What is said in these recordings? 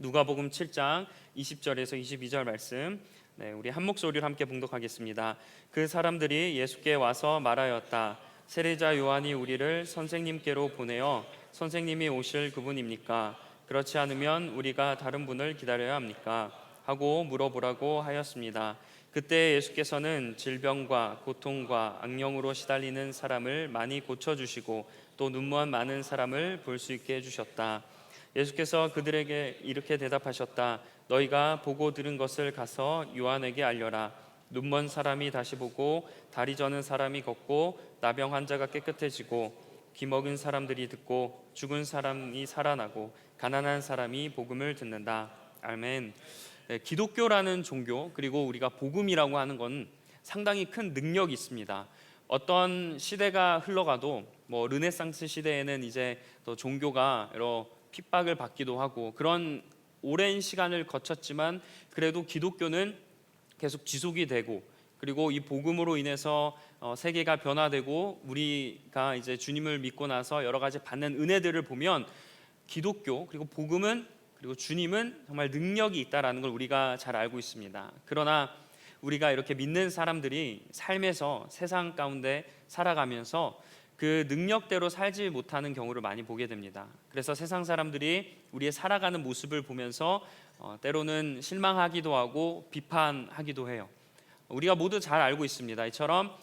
누가복음 7장 20절에서 22절 말씀, 우리 한 목소리로 함께 봉독하겠습니다. 그 사람들이 예수께 와서 말하였다. 세례자 요한이 우리를 선생님께로 보내어 선생님이 오실 그분입니까? 그렇지 않으면 우리가 다른 분을 기다려야 합니까? 하고 물어보라고 하였습니다. 그때 예수께서는 질병과 고통과 악령으로 시달리는 사람을 많이 고쳐주시고 또 눈먼 많은 사람을 볼 수 있게 해주셨다. 예수께서 그들에게 이렇게 대답하셨다. 너희가 보고 들은 것을 가서 요한에게 알려라. 눈먼 사람이 다시 보고 다리 저는 사람이 걷고 나병 환자가 깨끗해지고 귀 먹은 사람들이 듣고 죽은 사람이 살아나고 가난한 사람이 복음을 듣는다. 아멘. 기독교라는 종교, 그리고 우리가 복음이라고 하는 건 상당히 큰 능력이 있습니다. 어떤 시대가 흘러가도 르네상스 시대에는 이제 또 종교가 여러 핍박을 받기도 하고 그런 오랜 시간을 거쳤지만 그래도 기독교는 계속 지속이 되고, 그리고 이 복음으로 인해서 세계가 변화되고 우리가 이제 주님을 믿고 나서 여러 가지 받는 은혜들을 보면 기독교 그리고 복음은, 그리고 주님은 정말 능력이 있다라는 걸 우리가 잘 알고 있습니다. 그러나 우리가 이렇게 믿는 사람들이 삶에서 세상 가운데 살아가면서 그 능력대로 살지 못하는 경우를 많이 보게 됩니다. 그래서 세상 사람들이 우리의 살아가는 모습을 보면서 때로는 실망하기도 하고 비판하기도 해요. 우리가 모두 잘 알고 있습니다. 이처럼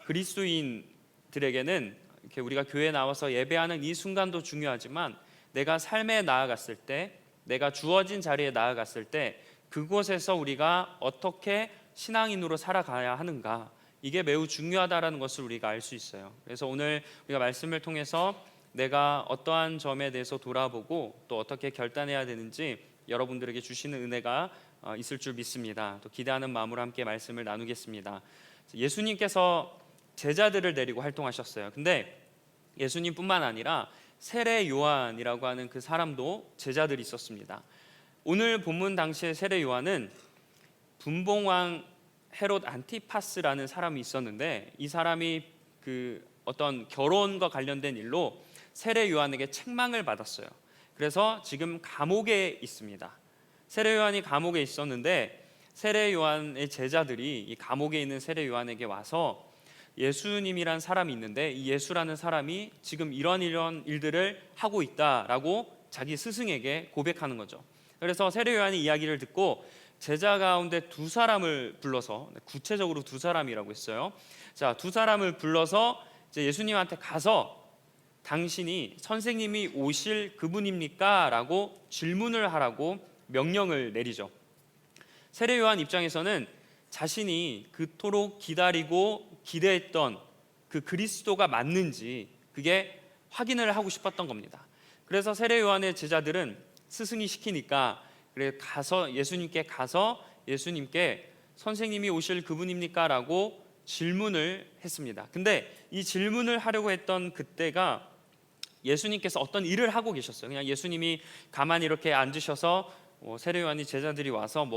그리스도인들에게는 이렇게 우리가 교회에 나와서 예배하는 이 순간도 중요하지만 내가 삶에 나아갔을 때, 내가 주어진 자리에 나아갔을 때 그곳에서 우리가 어떻게 신앙인으로 살아가야 하는가, 이게 매우 중요하다는 것을 우리가 알 수 있어요. 그래서 오늘 우리가 말씀을 통해서 내가 어떠한 점에 대해서 돌아보고 또 어떻게 결단해야 되는지 여러분들에게 주시는 은혜가 있을 줄 믿습니다. 또 기대하는 마음으로 함께 말씀을 나누겠습니다. 예수님께서 제자들을 데리고 활동하셨어요. 근데 예수님뿐만 아니라 세례 요한이라고 하는 그 사람도 제자들이 있었습니다. 오늘 본문 당시의 세례 요한은 분봉왕 헤롯 안티파스라는 사람이 있었는데, 이 사람이 그 어떤 결혼과 관련된 일로 세례 요한에게 책망을 받았어요. 그래서 지금 감옥에 있습니다. 세례 요한이 감옥에 있었는데 세례 요한의 제자들이 이 감옥에 있는 세례 요한에게 와서 예수님이란 사람이 있는데 이 예수라는 사람이 지금 이런 일들을 하고 있다라고 자기 스승에게 고백하는 거죠. 그래서 세례 요한이 이야기를 듣고 제자 가운데 두 사람을 불러서, 구체적으로 두 사람이라고 했어요. 자, 두 사람을 불러서 이제 예수님한테 가서 당신이 선생님이 오실 그분입니까? 라고 질문을 하라고 명령을 내리죠. 세례 요한 입장에서는 자신이 그토록 기다리고 기대했던 그 그리스도가 맞는지 그게 확인을 하고 싶었던 겁니다. 그래서 세례 요한의 제자들은 스승이 시키니까 그래 가서 예수님께 예수님께 선생님이 오실 그분입니까? 라고 질문을 했습니다. 근데 이 질문을 하려고 했던 그때가 예수님께서 어떤 일을 하고 계셨어요. 그냥 예수님이 가만히 이렇게 앉으셔서 세례 요한이 제자들이 와서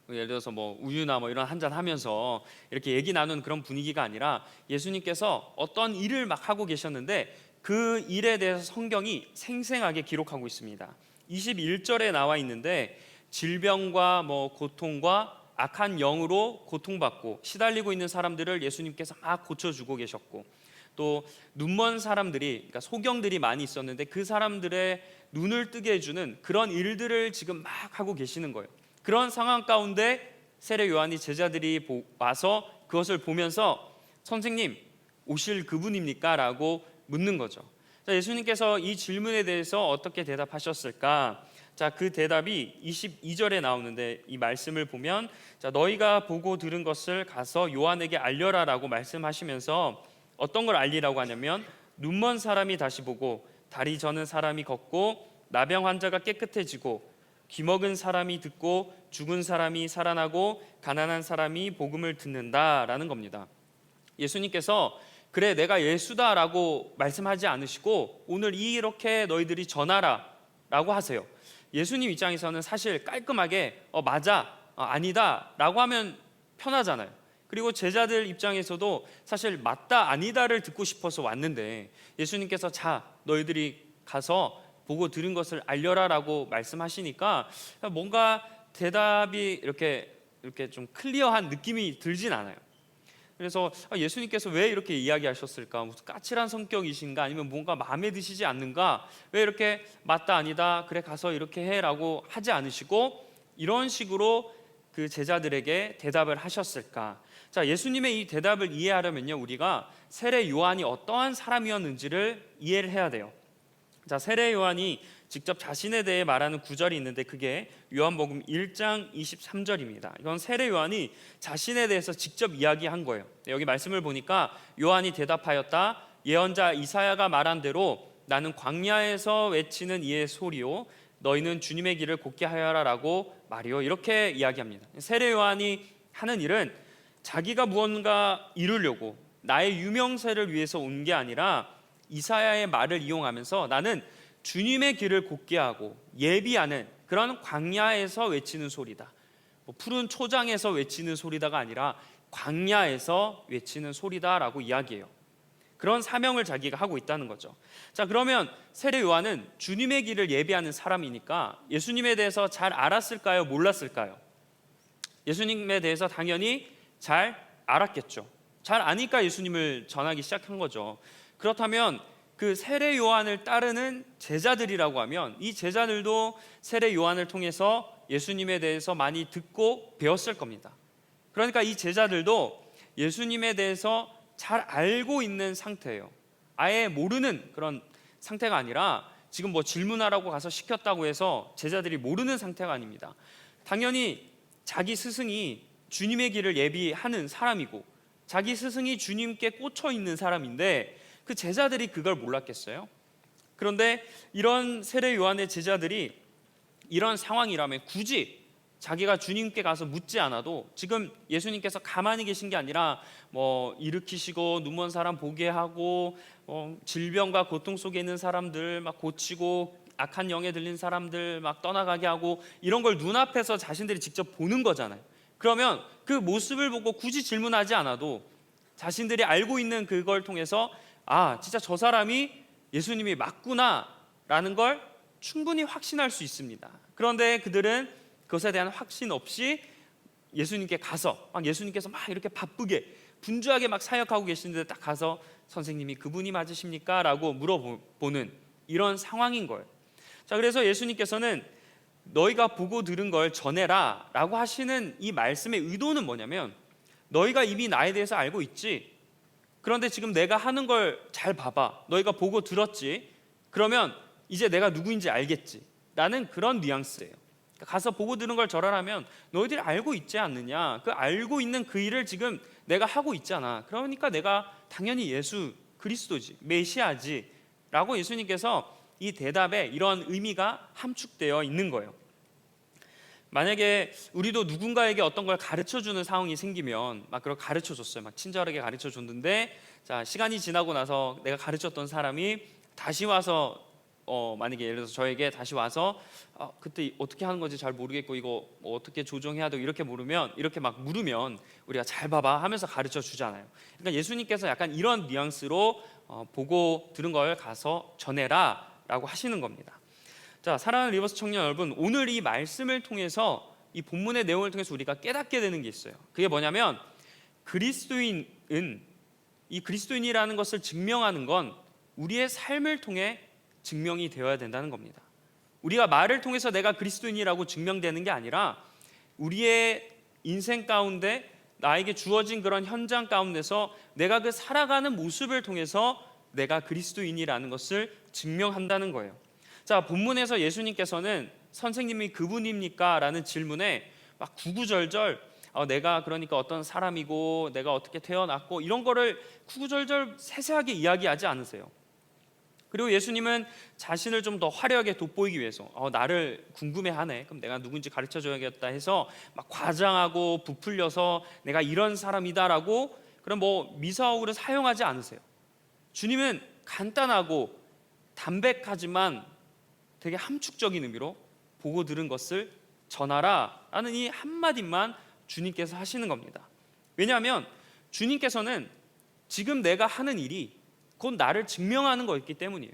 예를 들어서 우유나 이런 한잔 하면서 이렇게 얘기 나눈 그런 분위기가 아니라 예수님께서 어떤 일을 막 하고 계셨는데 그 일에 대해서 성경이 생생하게 기록하고 있습니다. 21절에 나와 있는데 질병과 고통과 악한 영으로 고통받고 시달리고 있는 사람들을 예수님께서 막 고쳐주고 계셨고, 또 눈먼 사람들이, 그러니까 소경들이 많이 있었는데 그 사람들의 눈을 뜨게 해주는 그런 일들을 지금 막 하고 계시는 거예요. 그런 상황 가운데 세례 요한이 제자들이 와서 그것을 보면서 선생님 오실 그분입니까? 라고 묻는 거죠. 자, 예수님께서 이 질문에 대해서 어떻게 대답하셨을까? 자, 그 대답이 22절에 나오는데 이 말씀을 보면, 자, 너희가 보고 들은 것을 가서 요한에게 알려라 라고 말씀하시면서 어떤 걸 알리라고 하냐면 눈먼 사람이 다시 보고 다리 저는 사람이 걷고 나병 환자가 깨끗해지고 귀 먹은 사람이 듣고 죽은 사람이 살아나고 가난한 사람이 복음을 듣는다라는 겁니다. 예수님께서 그래 내가 예수다라고 말씀하지 않으시고 오늘 이렇게 너희들이 전하라 라고 하세요. 예수님 입장에서는 사실 깔끔하게 맞아, 아니다 라고 하면 편하잖아요. 그리고 제자들 입장에서도 사실 맞다 아니다를 듣고 싶어서 왔는데 예수님께서 자 너희들이 가서 보고 들은 것을 알려라라고 말씀하시니까 뭔가 대답이 이렇게 좀 클리어한 느낌이 들진 않아요. 그래서 예수님께서 왜 이렇게 이야기하셨을까? 무슨 까칠한 성격이신가? 아니면 뭔가 마음에 드시지 않는가? 왜 이렇게 맞다 아니다 그래 가서 이렇게 해라고 하지 않으시고 이런 식으로 그 제자들에게 대답을 하셨을까? 자, 예수님의 이 대답을 이해하려면요, 우리가 세례 요한이 어떠한 사람이었는지를 이해를 해야 돼요. 자, 세례 요한이 직접 자신에 대해 말하는 구절이 있는데 그게 요한복음 1장 23절입니다. 이건 세례 요한이 자신에 대해서 직접 이야기한 거예요. 여기 말씀을 보니까 요한이 대답하였다. 예언자 이사야가 말한 대로 나는 광야에서 외치는 이의 소리요 너희는 주님의 길을 곧게 하여라라고 말이요. 이렇게 이야기합니다. 세례 요한이 하는 일은 자기가 무언가 이루려고 나의 유명세를 위해서 온 게 아니라 이사야의 말을 이용하면서 나는 주님의 길을 곧게 하고 예비하는 그런 광야에서 외치는 소리다. 푸른 초장에서 외치는 소리다가 아니라 광야에서 외치는 소리다라고 이야기해요. 그런 사명을 자기가 하고 있다는 거죠. 자, 그러면 세례 요한은 주님의 길을 예비하는 사람이니까 예수님에 대해서 잘 알았을까요? 몰랐을까요? 예수님에 대해서 당연히 잘 알았겠죠. 잘 아니까 예수님을 전하기 시작한 거죠. 그렇다면 그 세례 요한을 따르는 제자들이라고 하면 이 제자들도 세례 요한을 통해서 예수님에 대해서 많이 듣고 배웠을 겁니다. 그러니까 이 제자들도 예수님에 대해서 잘 알고 있는 상태예요. 아예 모르는 그런 상태가 아니라 지금 뭐 질문하라고 가서 시켰다고 해서 제자들이 모르는 상태가 아닙니다. 당연히 자기 스승이 주님의 길을 예비하는 사람이고 자기 스승이 주님께 꽂혀 있는 사람인데 그 제자들이 그걸 몰랐겠어요? 그런데 이런 세례 요한의 제자들이 이런 상황이라면 굳이 자기가 주님께 가서 묻지 않아도 지금 예수님께서 가만히 계신 게 아니라 뭐 일으키시고 눈먼 사람 보게 하고 질병과 고통 속에 있는 사람들 막 고치고 악한 영에 들린 사람들 막 떠나가게 하고 이런 걸 눈앞에서 자신들이 직접 보는 거잖아요. 그러면 그 모습을 보고 굳이 질문하지 않아도 자신들이 알고 있는 그걸 통해서 아, 진짜 저 사람이 예수님이 맞구나라는 걸 충분히 확신할 수 있습니다. 그런데 그들은 그것에 대한 확신 없이 예수님께 가서 예수님께서 막 이렇게 바쁘게 분주하게 막 사역하고 계시는데 딱 가서 선생님이 그분이 맞으십니까? 라고 물어보는 이런 상황인 거예요. 자, 그래서 예수님께서는 너희가 보고 들은 걸 전해라 라고 하시는 이 말씀의 의도는 뭐냐면 너희가 이미 나에 대해서 알고 있지. 그런데 지금 내가 하는 걸 잘 봐봐. 너희가 보고 들었지. 그러면 이제 내가 누구인지 알겠지. 라는 그런 뉘앙스예요. 가서 보고 들은 걸 전하라면 너희들이 알고 있지 않느냐. 그 알고 있는 그 일을 지금 내가 하고 있잖아. 그러니까 내가 당연히 예수 그리스도지, 메시아지 라고 예수님께서 이 대답에 이런 의미가 함축되어 있는 거예요. 만약에 우리도 누군가에게 어떤 걸 가르쳐주는 상황이 생기면 막 그걸 가르쳐줬어요. 막 친절하게 가르쳐줬는데 자, 시간이 지나고 나서 내가 가르쳤던 사람이 다시 와서 만약에 예를 들어서 저에게 다시 와서 그때 어떻게 하는 건지 잘 모르겠고 이거 뭐 어떻게 조정해야 되고 이렇게 막 물으면 우리가 잘 봐봐 하면서 가르쳐 주잖아요. 그러니까 예수님께서 약간 이런 뉘앙스로 보고 들은 걸 가서 전해라 라고 하시는 겁니다. 자, 사랑하는 리버스 청년 여러분, 오늘 이 말씀을 통해서 이 본문의 내용을 통해서 우리가 깨닫게 되는 게 있어요. 그게 뭐냐면 이 그리스도인이라는 것을 증명하는 건 우리의 삶을 통해 증명이 되어야 된다는 겁니다. 우리가 말을 통해서 내가 그리스도인이라고 증명되는 게 아니라 우리의 인생 가운데 나에게 주어진 그런 현장 가운데서 내가 그 살아가는 모습을 통해서 내가 그리스도인이라는 것을 증명한다는 거예요. 자, 본문에서 예수님께서는 선생님이 그분입니까? 라는 질문에 막 구구절절 내가 그러니까 어떤 사람이고 내가 어떻게 태어났고 이런 거를 구구절절 세세하게 이야기하지 않으세요. 그리고 예수님은 자신을 좀 더 화려하게 돋보이기 위해서 나를 궁금해하네. 그럼 내가 누군지 가르쳐줘야겠다 해서 막 과장하고 부풀려서 내가 이런 사람이다라고 그런 뭐 미사오를 사용하지 않으세요. 주님은 간단하고 담백하지만 되게 함축적인 의미로 보고 들은 것을 전하라 라는 이 한마디만 주님께서 하시는 겁니다. 왜냐하면 주님께서는 지금 내가 하는 일이 곧 나를 증명하는 거였기 때문이에요.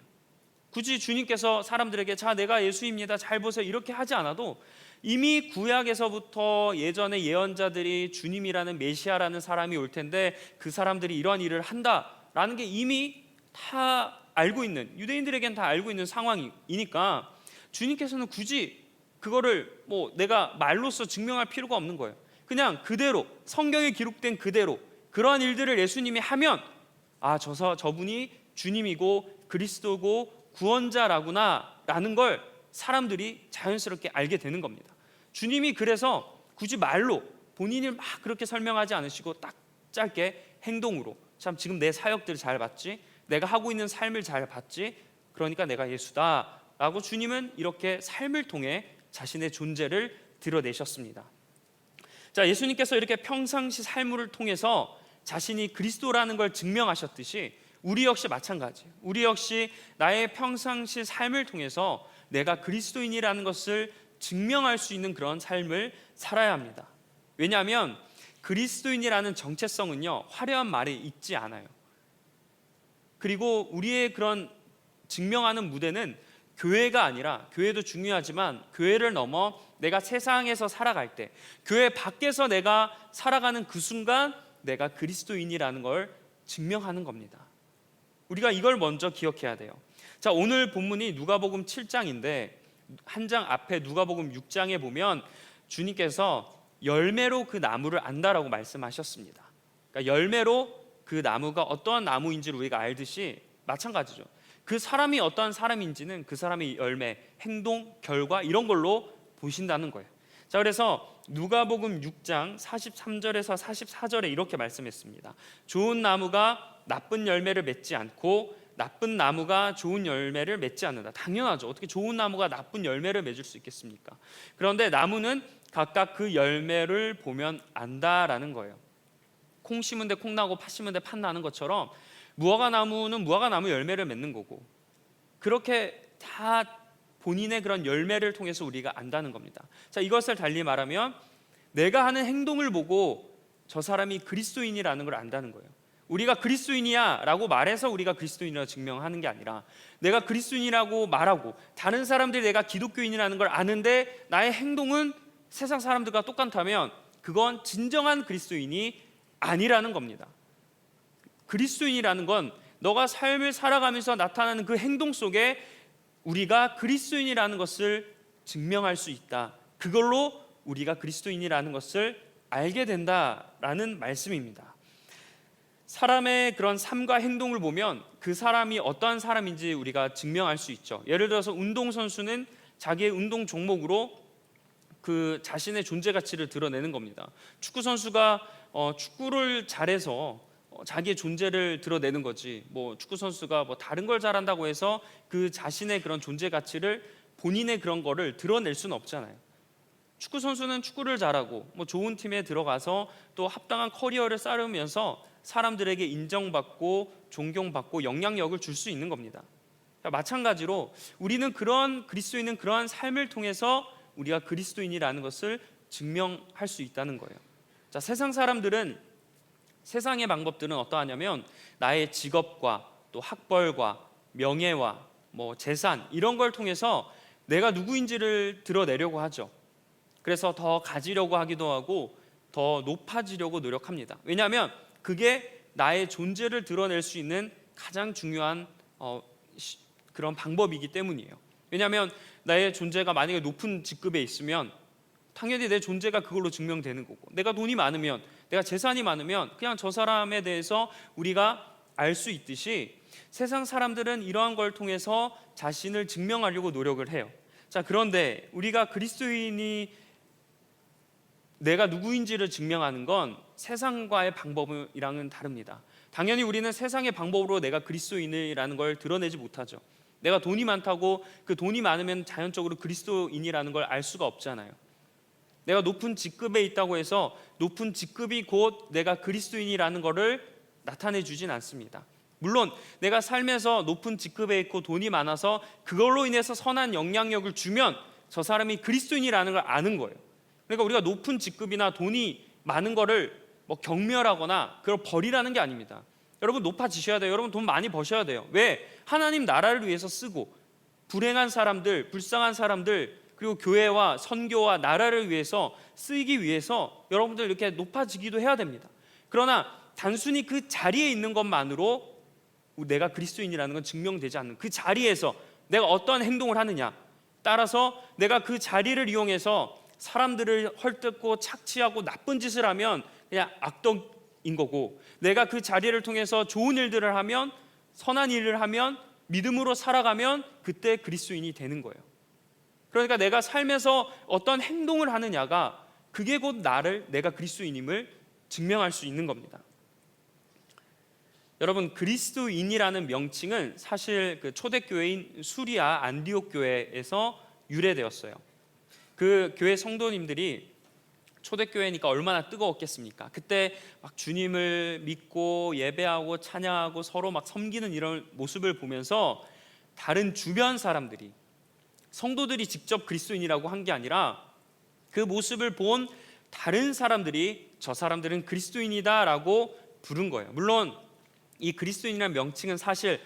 굳이 주님께서 사람들에게 자 내가 예수입니다 잘 보세요 이렇게 하지 않아도 이미 구약에서부터 예전에 예언자들이 주님이라는 메시아라는 사람이 올 텐데 그 사람들이 이런 일을 한다라는 게 이미 다 알고 있는, 유대인들에겐 다 알고 있는 상황이니까 주님께서는 굳이 그거를 뭐 내가 말로써 증명할 필요가 없는 거예요. 그냥 그대로 성경에 기록된 그대로 그러한 일들을 예수님이 하면 아 저분이 주님이고 그리스도고 구원자라구나 라는 걸 사람들이 자연스럽게 알게 되는 겁니다. 주님이 그래서 굳이 말로 본인을 막 그렇게 설명하지 않으시고 딱 짧게 행동으로 참 지금 내 사역들을 잘 봤지, 내가 하고 있는 삶을 잘 봤지, 그러니까 내가 예수다 라고 주님은 이렇게 삶을 통해 자신의 존재를 드러내셨습니다. 자, 예수님께서 이렇게 평상시 삶을 통해서 자신이 그리스도라는 걸 증명하셨듯이 우리 역시 마찬가지예요. 우리 역시 나의 평상시 삶을 통해서 내가 그리스도인이라는 것을 증명할 수 있는 그런 삶을 살아야 합니다. 왜냐하면 그리스도인이라는 정체성은요 화려한 말에 있지 않아요. 그리고 우리의 그런 증명하는 무대는 교회가 아니라, 교회도 중요하지만 교회를 넘어 내가 세상에서 살아갈 때, 교회 밖에서 내가 살아가는 그 순간 내가 그리스도인이라는 걸 증명하는 겁니다. 우리가 이걸 먼저 기억해야 돼요. 자, 오늘 본문이 누가복음 7장인데 한 장 앞에 누가복음 6장에 보면 주님께서 열매로 그 나무를 안다라고 말씀하셨습니다. 그러니까 열매로 그 나무가 어떠한 나무인지를 우리가 알듯이 마찬가지죠. 그 사람이 어떠한 사람인지는 그 사람의 열매, 행동, 결과 이런 걸로 보신다는 거예요. 자, 그래서 누가복음 6장 43절에서 44절에 이렇게 말씀했습니다. 좋은 나무가 나쁜 열매를 맺지 않고 나쁜 나무가 좋은 열매를 맺지 않는다. 당연하죠. 어떻게 좋은 나무가 나쁜 열매를 맺을 수 있겠습니까? 그런데 나무는 각각 그 열매를 보면 안다라는 거예요. 콩 심은 데 콩 나고 팥 심은 데 팥 나는 것처럼 무화과 나무는 무화과 나무 열매를 맺는 거고, 그렇게 다 본인의 그런 열매를 통해서 우리가 안다는 겁니다. 자, 이것을 달리 말하면 내가 하는 행동을 보고 저 사람이 그리스도인이라는 걸 안다는 거예요. 우리가 그리스도인이야 라고 말해서 우리가 그리스도인이라고 증명하는 게 아니라 내가 그리스도인이라고 말하고 다른 사람들이 내가 기독교인이라는 걸 아는데 나의 행동은 세상 사람들과 똑같다면 그건 진정한 그리스도인이 아니라는 겁니다. 그리스도인이라는 건 너가 삶을 살아가면서 나타나는 그 행동 속에 우리가 그리스도인이라는 것을 증명할 수 있다. 그걸로 우리가 그리스도인이라는 것을 알게 된다라는 말씀입니다. 사람의 그런 삶과 행동을 보면 그 사람이 어떠한 사람인지 우리가 증명할 수 있죠. 예를 들어서 운동선수는 자기의 운동 종목으로 그 자신의 존재 가치를 드러내는 겁니다. 축구 선수가 축구를 잘해서 자기의 존재를 드러내는 거지, 뭐 축구 선수가 뭐 다른 걸 잘한다고 해서 그 자신의 그런 존재 가치를, 본인의 그런 거를 드러낼 수는 없잖아요. 축구 선수는 축구를 잘하고 뭐 좋은 팀에 들어가서 또 합당한 커리어를 쌓으면서 사람들에게 인정받고 존경받고 영향력을 줄 수 있는 겁니다. 마찬가지로 우리는 그런 그리스도인은 그러한 삶을 통해서 우리가 그리스도인이라는 것을 증명할 수 있다는 거예요. 자, 세상 사람들은, 세상의 방법들은 어떠하냐면 나의 직업과 또 학벌과 명예와 뭐 재산 이런 걸 통해서 내가 누구인지를 드러내려고 하죠. 그래서 더 가지려고 하기도 하고 더 높아지려고 노력합니다. 왜냐하면 그게 나의 존재를 드러낼 수 있는 가장 중요한 그런 방법이기 때문이에요. 왜냐하면 나의 존재가 만약에 높은 직급에 있으면 당연히 내 존재가 그걸로 증명되는 거고, 내가 돈이 많으면, 내가 재산이 많으면 그냥 저 사람에 대해서 우리가 알 수 있듯이 세상 사람들은 이러한 걸 통해서 자신을 증명하려고 노력을 해요. 자, 그런데 우리가 그리스도인이 내가 누구인지를 증명하는 건 세상과의 방법이랑은 다릅니다. 당연히 우리는 세상의 방법으로 내가 그리스도인이라는 걸 드러내지 못하죠. 내가 돈이 많다고 그 돈이 많으면 자연적으로 그리스도인이라는 걸 알 수가 없잖아요. 내가 높은 직급에 있다고 해서 높은 직급이 곧 내가 그리스도인이라는 것을 나타내 주진 않습니다. 물론 내가 삶에서 높은 직급에 있고 돈이 많아서 그걸로 인해서 선한 영향력을 주면 저 사람이 그리스도인이라는 걸 아는 거예요. 그러니까 우리가 높은 직급이나 돈이 많은 거를 뭐 경멸하거나 그걸 버리라는 게 아닙니다. 여러분 높아지셔야 돼요. 여러분 돈 많이 버셔야 돼요. 왜? 하나님 나라를 위해서 쓰고 불행한 사람들, 불쌍한 사람들, 그리고 교회와 선교와 나라를 위해서 쓰이기 위해서 여러분들 이렇게 높아지기도 해야 됩니다. 그러나 단순히 그 자리에 있는 것만으로 내가 그리스도인이라는 건 증명되지 않는, 그 자리에서 내가 어떤 행동을 하느냐 따라서 내가 그 자리를 이용해서 사람들을 헐뜯고 착취하고 나쁜 짓을 하면 그냥 악덕인 거고, 내가 그 자리를 통해서 좋은 일들을 하면, 선한 일을 하면, 믿음으로 살아가면 그때 그리스도인이 되는 거예요. 그러니까 내가 삶에서 어떤 행동을 하느냐가 그게 곧 내가 그리스도인임을 증명할 수 있는 겁니다. 여러분, 그리스도인이라는 명칭은 사실 그 초대교회인 수리아 안디옥 교회에서 유래되었어요. 그 교회 성도님들이 초대교회니까 얼마나 뜨거웠겠습니까? 그때 막 주님을 믿고 예배하고 찬양하고 서로 막 섬기는 이런 모습을 보면서 다른 주변 사람들이, 성도들이 직접 그리스도인이라고 한 게 아니라 그 모습을 본 다른 사람들이 저 사람들은 그리스도인이다라고 부른 거예요. 물론 이 그리스도인이라는 명칭은 사실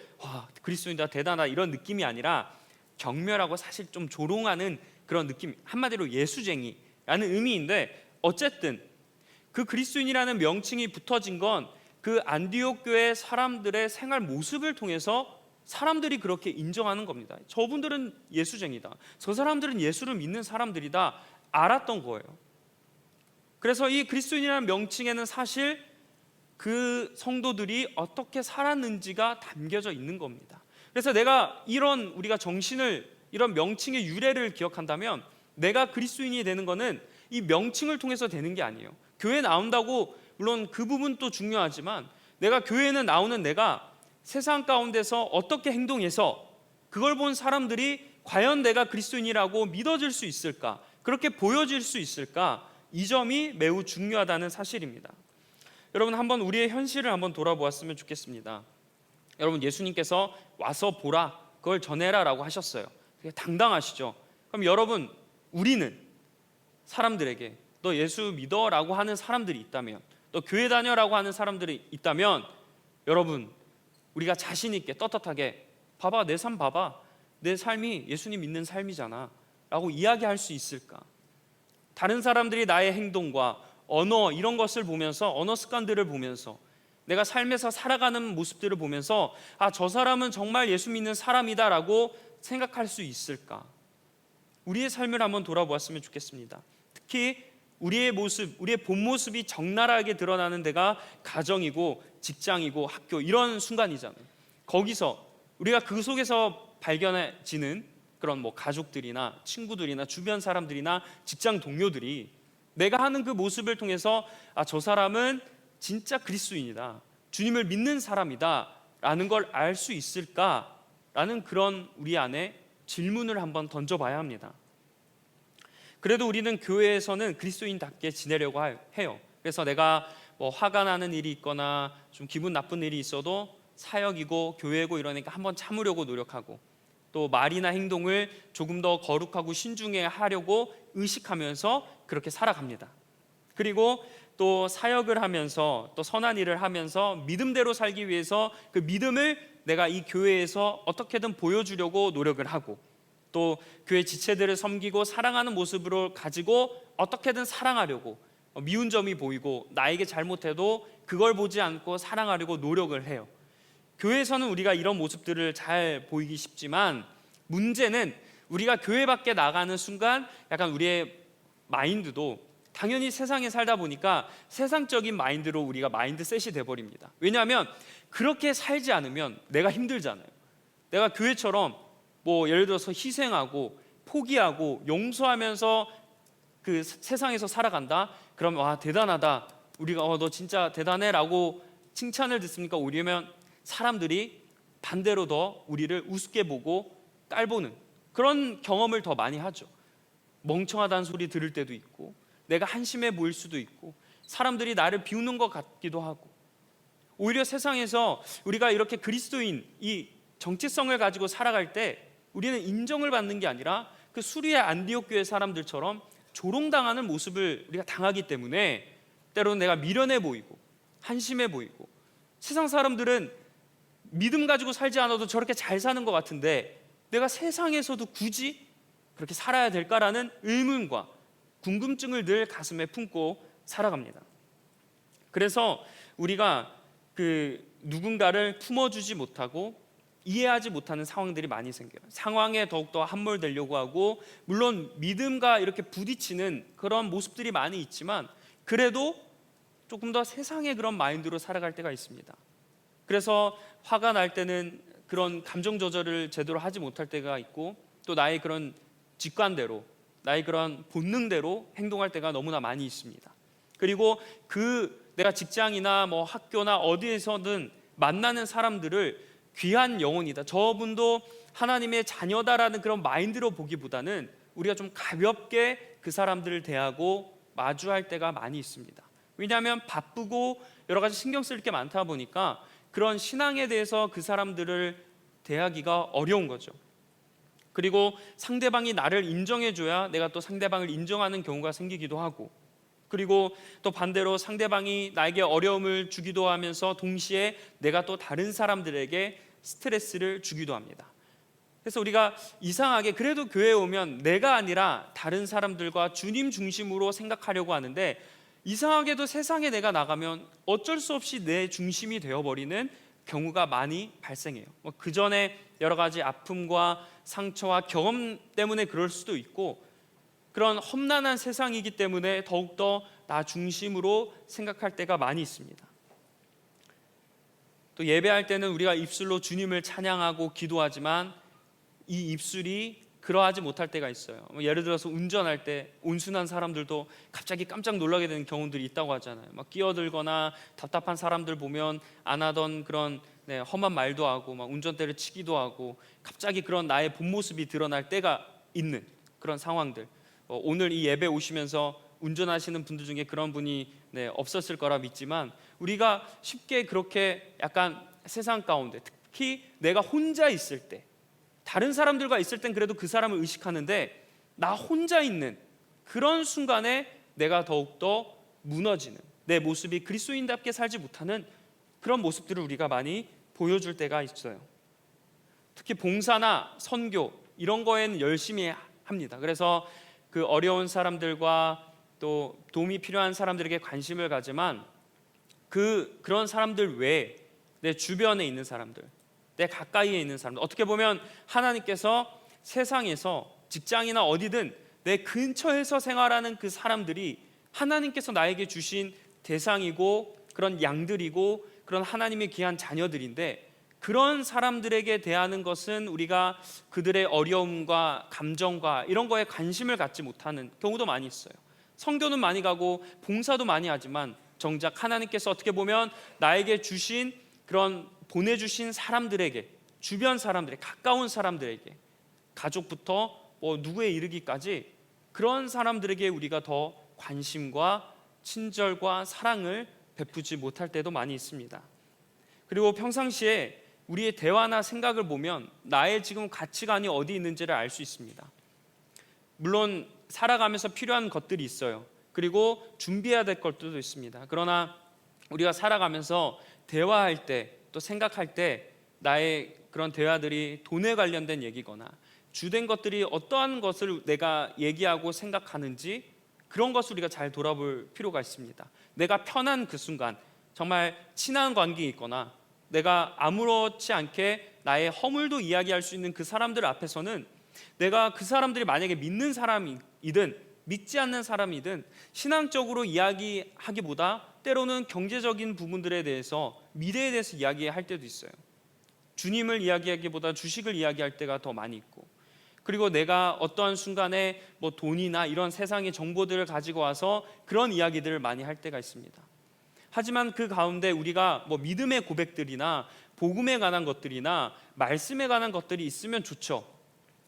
그리스도인이다, 대단하다 이런 느낌이 아니라 경멸하고 사실 좀 조롱하는 그런 느낌, 한마디로 예수쟁이라는 의미인데, 어쨌든 그 그리스도인이라는 명칭이 붙어진 건 그 안디옥 교회 사람들의 생활 모습을 통해서 사람들이 그렇게 인정하는 겁니다. 저분들은 예수쟁이다, 저 사람들은 예수를 믿는 사람들이다 알았던 거예요. 그래서 이 그리스도인이라는 명칭에는 사실 그 성도들이 어떻게 살았는지가 담겨져 있는 겁니다. 그래서 내가 우리가 이런 명칭의 유래를 기억한다면 내가 그리스도인이 되는 것은 이 명칭을 통해서 되는 게 아니에요. 교회 나온다고, 물론 그 부분도 중요하지만 내가 교회는 나오는 내가 세상 가운데서 어떻게 행동해서 그걸 본 사람들이 과연 내가 그리스도인이라고 믿어질 수 있을까, 그렇게 보여질 수 있을까, 이 점이 매우 중요하다는 사실입니다. 여러분, 한번 우리의 현실을 한번 돌아보았으면 좋겠습니다. 여러분, 예수님께서 와서 보라, 그걸 전해라라고 하셨어요. 당당하시죠? 그럼 여러분, 우리는 사람들에게 너 예수 믿어라고 하는 사람들이 있다면, 너 교회 다녀라고 하는 사람들이 있다면, 여러분, 우리가 자신 있게 떳떳하게 봐봐, 내 삶 봐봐, 내 삶이 예수님 믿는 삶이잖아 라고 이야기할 수 있을까? 다른 사람들이 나의 행동과 언어, 이런 것을 보면서, 언어 습관들을 보면서, 내가 삶에서 살아가는 모습들을 보면서 저 사람은 정말 예수 믿는 사람이다 라고 생각할 수 있을까? 우리의 삶을 한번 돌아보았으면 좋겠습니다. 특히 우리의 모습, 우리의 본 모습이 적나라하게 드러나는 데가 가정이고 직장이고 학교, 이런 순간이잖아요. 거기서 우리가 그 속에서 발견해지는 그런 가족들이나 친구들이나 주변 사람들이나 직장 동료들이 내가 하는 그 모습을 통해서 저 사람은 진짜 그리스도인이다, 주님을 믿는 사람이다 라는 걸 알 수 있을까라는 그런 우리 안에 질문을 한번 던져봐야 합니다. 그래도 우리는 교회에서는 그리스도인답게 지내려고 해요. 그래서 내가 화가 나는 일이 있거나 좀 기분 나쁜 일이 있어도 사역이고 교회고 이러니까 한번 참으려고 노력하고, 또 말이나 행동을 조금 더 거룩하고 신중해 하려고 의식하면서 그렇게 살아갑니다. 그리고 또 사역을 하면서, 또 선한 일을 하면서 믿음대로 살기 위해서 그 믿음을 내가 이 교회에서 어떻게든 보여주려고 노력을 하고, 또 교회 지체들을 섬기고 사랑하는 모습으로 가지고 어떻게든 사랑하려고, 미운 점이 보이고 나에게 잘못해도 그걸 보지 않고 사랑하려고 노력을 해요. 교회에서는 우리가 이런 모습들을 잘 보이기 쉽지만, 문제는 우리가 교회 밖에 나가는 순간 약간 우리의 마인드도 당연히 세상에 살다 보니까 세상적인 마인드로 우리가 마인드셋이 돼버립니다. 왜냐하면 그렇게 살지 않으면 내가 힘들잖아요. 내가 교회처럼 예를 들어서 희생하고 포기하고 용서하면서 그 세상에서 살아간다? 그러면 대단하다, 우리가 너 진짜 대단해 라고 칭찬을 듣습니까? 오히려 사람들이 반대로 더 우리를 우습게 보고 깔보는 그런 경험을 더 많이 하죠. 멍청하다는 소리 들을 때도 있고, 내가 한심해 보일 수도 있고, 사람들이 나를 비웃는 것 같기도 하고, 오히려 세상에서 우리가 이렇게 그리스도인 이 정체성을 가지고 살아갈 때 우리는 인정을 받는 게 아니라 그 수리아 안디옥 교회 사람들처럼 조롱당하는 모습을 우리가 당하기 때문에 때로는 내가 미련해 보이고 한심해 보이고, 세상 사람들은 믿음 가지고 살지 않아도 저렇게 잘 사는 것 같은데 내가 세상에서도 굳이 그렇게 살아야 될까라는 의문과 궁금증을 늘 가슴에 품고 살아갑니다. 그래서 우리가 누군가를 품어주지 못하고 이해하지 못하는 상황들이 많이 생겨요. 상황에 더욱더 함몰되려고 하고, 물론 믿음과 이렇게 부딪히는 그런 모습들이 많이 있지만 그래도 조금 더 세상의 그런 마인드로 살아갈 때가 있습니다. 그래서 화가 날 때는 그런 감정 조절을 제대로 하지 못할 때가 있고, 또 나의 그런 직관대로, 나의 그런 본능대로 행동할 때가 너무나 많이 있습니다. 그리고 내가 직장이나 뭐 학교나 어디에서든 만나는 사람들을 귀한 영혼이다, 저분도 하나님의 자녀다라는 그런 마인드로 보기보다는 우리가 좀 가볍게 그 사람들을 대하고 마주할 때가 많이 있습니다. 왜냐하면 바쁘고 여러 가지 신경 쓸 게 많다 보니까 그런 신앙에 대해서 그 사람들을 대하기가 어려운 거죠. 그리고 상대방이 나를 인정해줘야 내가 또 상대방을 인정하는 경우가 생기기도 하고, 그리고 또 반대로 상대방이 나에게 어려움을 주기도 하면서 동시에 내가 또 다른 사람들에게 스트레스를 주기도 합니다. 그래서 우리가 이상하게 그래도 교회에 오면 내가 아니라 다른 사람들과 주님 중심으로 생각하려고 하는데, 이상하게도 세상에 내가 나가면 어쩔 수 없이 내 중심이 되어버리는 경우가 많이 발생해요. 그 전에 여러 가지 아픔과 상처와 경험 때문에 그럴 수도 있고, 그런 험난한 세상이기 때문에 더욱더 나 중심으로 생각할 때가 많이 있습니다. 또 예배할 때는 우리가 입술로 주님을 찬양하고 기도하지만 이 입술이 그러하지 못할 때가 있어요. 예를 들어서 운전할 때 온순한 사람들도 갑자기 깜짝 놀라게 되는 경우들이 있다고 하잖아요. 막 끼어들거나 답답한 사람들 보면 안 하던 그런 험한 말도 하고 막 운전대를 치기도 하고, 갑자기 그런 나의 본 모습이 드러날 때가 있는 그런 상황들. 오늘 이 예배 오시면서 운전하시는 분들 중에 그런 분이 없었을 거라 믿지만, 우리가 쉽게 그렇게 약간 세상 가운데, 특히 내가 혼자 있을 때, 다른 사람들과 있을 땐 그래도 그 사람을 의식하는데 나 혼자 있는 그런 순간에 내가 더욱더 무너지는, 내 모습이 그리스도인답게 살지 못하는 그런 모습들을 우리가 많이 보여줄 때가 있어요. 특히 봉사나 선교 이런 거에는 열심히 합니다. 그래서 그 어려운 사람들과 또 도움이 필요한 사람들에게 관심을 가지만 그런 사람들 외에 내 주변에 있는 사람들, 내 가까이에 있는 사람들, 어떻게 보면 하나님께서 세상에서 직장이나 어디든 내 근처에서 생활하는 그 사람들이 하나님께서 나에게 주신 대상이고 그런 양들이고 그런 하나님의 귀한 자녀들인데, 그런 사람들에게 대하는 것은 우리가 그들의 어려움과 감정과 이런 거에 관심을 갖지 못하는 경우도 많이 있어요. 선교는 많이 가고 봉사도 많이 하지만 정작 하나님께서 어떻게 보면 나에게 주신 그런 보내주신 사람들에게, 주변 사람들에게, 가까운 사람들에게, 가족부터 누구에 이르기까지 그런 사람들에게 우리가 더 관심과 친절과 사랑을 베푸지 못할 때도 많이 있습니다. 그리고 평상시에 우리의 대화나 생각을 보면 나의 지금 가치관이 어디 있는지를 알 수 있습니다. 물론 살아가면서 필요한 것들이 있어요. 그리고 준비해야 될 것들도 있습니다. 그러나 우리가 살아가면서 대화할 때, 또 생각할 때 나의 그런 대화들이 돈에 관련된 얘기거나 주된 것들이 어떠한 것을 내가 얘기하고 생각하는지, 그런 것을 우리가 잘 돌아볼 필요가 있습니다. 내가 편한 그 순간, 정말 친한 관계에 있거나 내가 아무렇지 않게 나의 허물도 이야기할 수 있는 그 사람들 앞에서는 내가 그 사람들이 만약에 믿는 사람이든 믿지 않는 사람이든 신앙적으로 이야기하기보다 때로는 경제적인 부분들에 대해서, 미래에 대해서 이야기할 때도 있어요. 주님을 이야기하기보다 주식을 이야기할 때가 더 많이 있고, 그리고 내가 어떠한 순간에 돈이나 이런 세상의 정보들을 가지고 와서 그런 이야기들을 많이 할 때가 있습니다. 하지만 그 가운데 우리가 믿음의 고백들이나 복음에 관한 것들이나 말씀에 관한 것들이 있으면 좋죠.